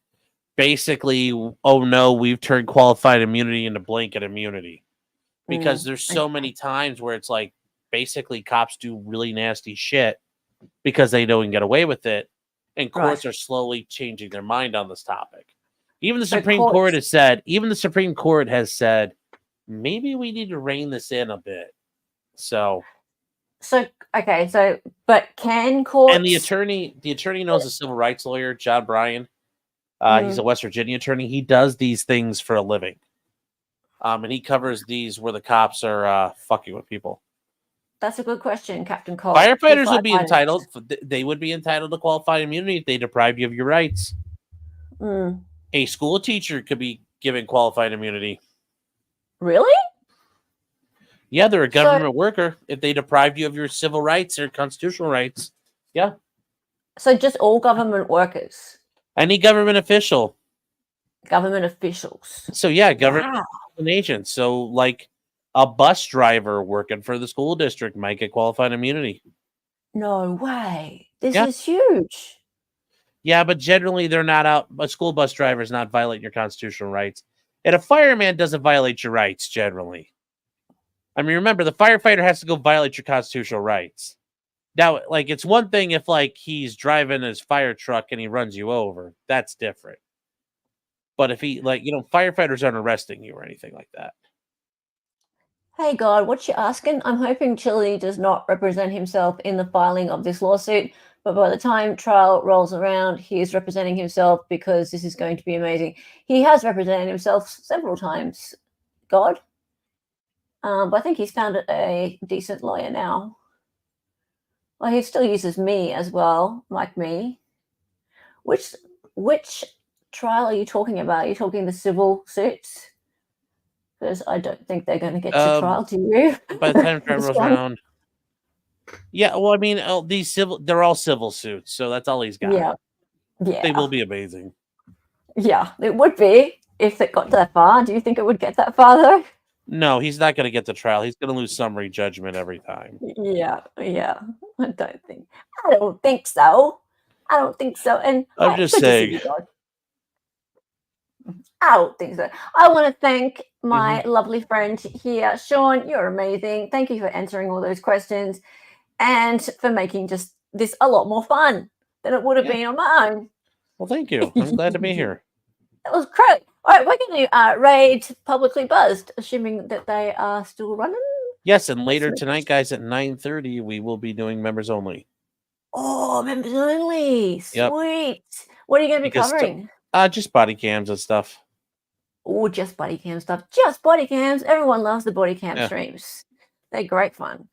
basically, oh no, we've turned qualified immunity into blanket immunity. Because there's so many times where it's like basically cops do really nasty shit because they don't get away with it. And courts are slowly changing their mind on this topic. Even the Supreme Court has said, maybe we need to rein this in a bit. But can courts... And the attorney knows a civil rights lawyer, John Bryan. He's a West Virginia attorney. He does these things for a living. And he covers these where the cops are fucking with people. That's a good question, Captain Cole. Firefighters would be entitled. They would be entitled to qualified immunity if they deprive you of your rights. A school teacher could be given qualified immunity. Really? Yeah, they're a government worker. If they deprive you of your civil rights or constitutional rights, yeah. So just all government workers? Any government official. Government officials. So yeah, government Wow. agents. So like a bus driver working for the school district might get qualified immunity. No way. This Yeah. is huge. Yeah, but generally they're not out. A school bus driver is not violating your constitutional rights. And a fireman doesn't violate your rights generally. I mean, remember, the firefighter has to go violate your constitutional rights. Now, like, it's one thing if, like, he's driving his fire truck and he runs you over. That's different. But if he, like, firefighters aren't arresting you or anything like that. Hey God, what you asking? I'm hoping Chille does not represent himself in the filing of this lawsuit, but by the time trial rolls around, he is representing himself because this is going to be amazing. He has represented himself several times, God. But I think he's found a decent lawyer now. Well, he still uses me as well, like me. Which trial are you talking about? Are you talking the civil suits? Because I don't think they're going to get to trial, do you? By the time trial rolls around. Yeah, well, I mean, they're all civil suits, so that's all he's got. Yeah. Yeah. They will be amazing. Yeah, it would be if it got that far. Do you think it would get that far, though? No, he's not going to get the trial. He's going to lose summary judgment every time. Yeah. I don't think so. And I'm just saying. I don't think so. I want to thank my lovely friend here, Sean. You're amazing. Thank you for answering all those questions and for making just this a lot more fun than it would have been on my own. Well, thank you. I'm glad to be here. That was great. All right, we're going to raid Publicly Buzzed, assuming that they are still running. Yes, and later tonight, guys, at 9:30, we will be doing members only. Oh, members only. Sweet. Yep. What are you going to be covering? Just body cams and stuff. Oh, just body cam stuff. Just body cams. Everyone loves the body cam streams. They're great fun.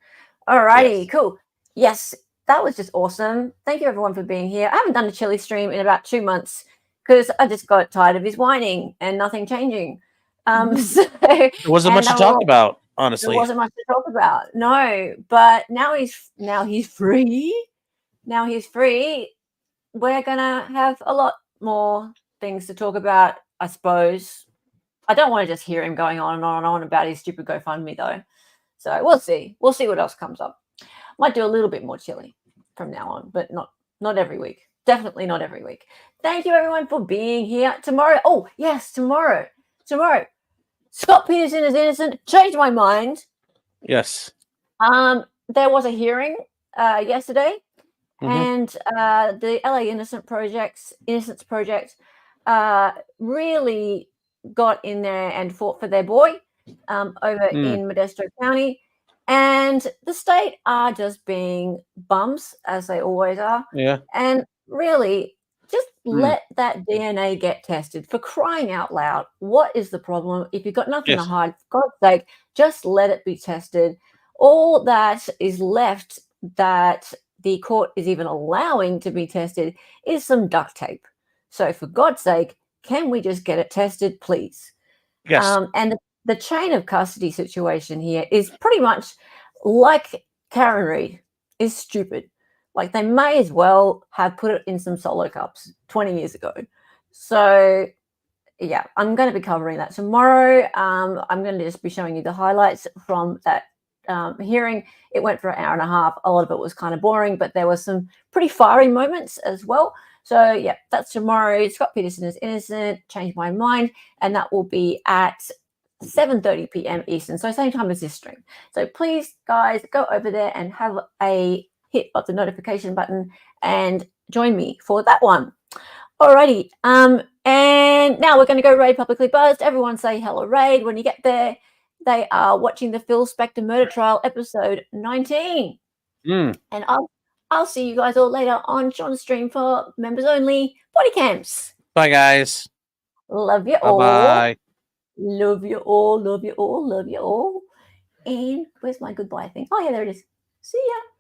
All righty, cool. Yes, that was just awesome. Thank you, everyone, for being here. I haven't done a Chille stream in about 2 months because I just got tired of his whining and nothing changing. So, there wasn't much to talk about, honestly. There wasn't much to talk about. No, but now he's free. Now he's free. We're gonna have a lot more things to talk about, I suppose. I don't want to just hear him going on and on and on about his stupid GoFundMe, though. So we'll see. We'll see what else comes up. Might do a little bit more Chille from now on, but not every week. Definitely not every week. Thank you, everyone, for being here. Tomorrow. Oh, yes, tomorrow. Scott Peterson is innocent. Changed my mind. Yes. There was a hearing yesterday, and the LA Innocence Project really got in there and fought for their boy over in Modesto County. And the state are just being bums, as they always are. Yeah. And really, just let that DNA get tested. For crying out loud, what is the problem? If you've got nothing to hide, for God's sake, just let it be tested. All that is left that the court is even allowing to be tested is some duct tape. So for God's sake, can we just get it tested, please? Yes. And the chain of custody situation here is pretty much like Karen Reed is stupid. Like they may as well have put it in some solo cups 20 years ago. So yeah, I'm going to be covering that tomorrow. I'm going to just be showing you the highlights from that hearing. It went for an hour and a half. A lot of it was kind of boring, but there were some pretty fiery moments as well. So yeah, that's tomorrow. Scott Peterson is innocent. Changed my mind, and that will be at 7:30 p.m. Eastern, so same time as this stream. So please, guys, go over there and have a hit of the notification button and join me for that one. Alrighty, and now we're going to go raid Publicly Buzzed. Everyone say hello, raid. When you get there, they are watching the Phil Spector murder trial, episode 19. And I'll see you guys all later on Sean's stream for members only body cams. Bye, guys. Love you all. Bye. Love you all. Love you all. Love you all. And where's my goodbye thing? Oh, yeah, there it is. See ya.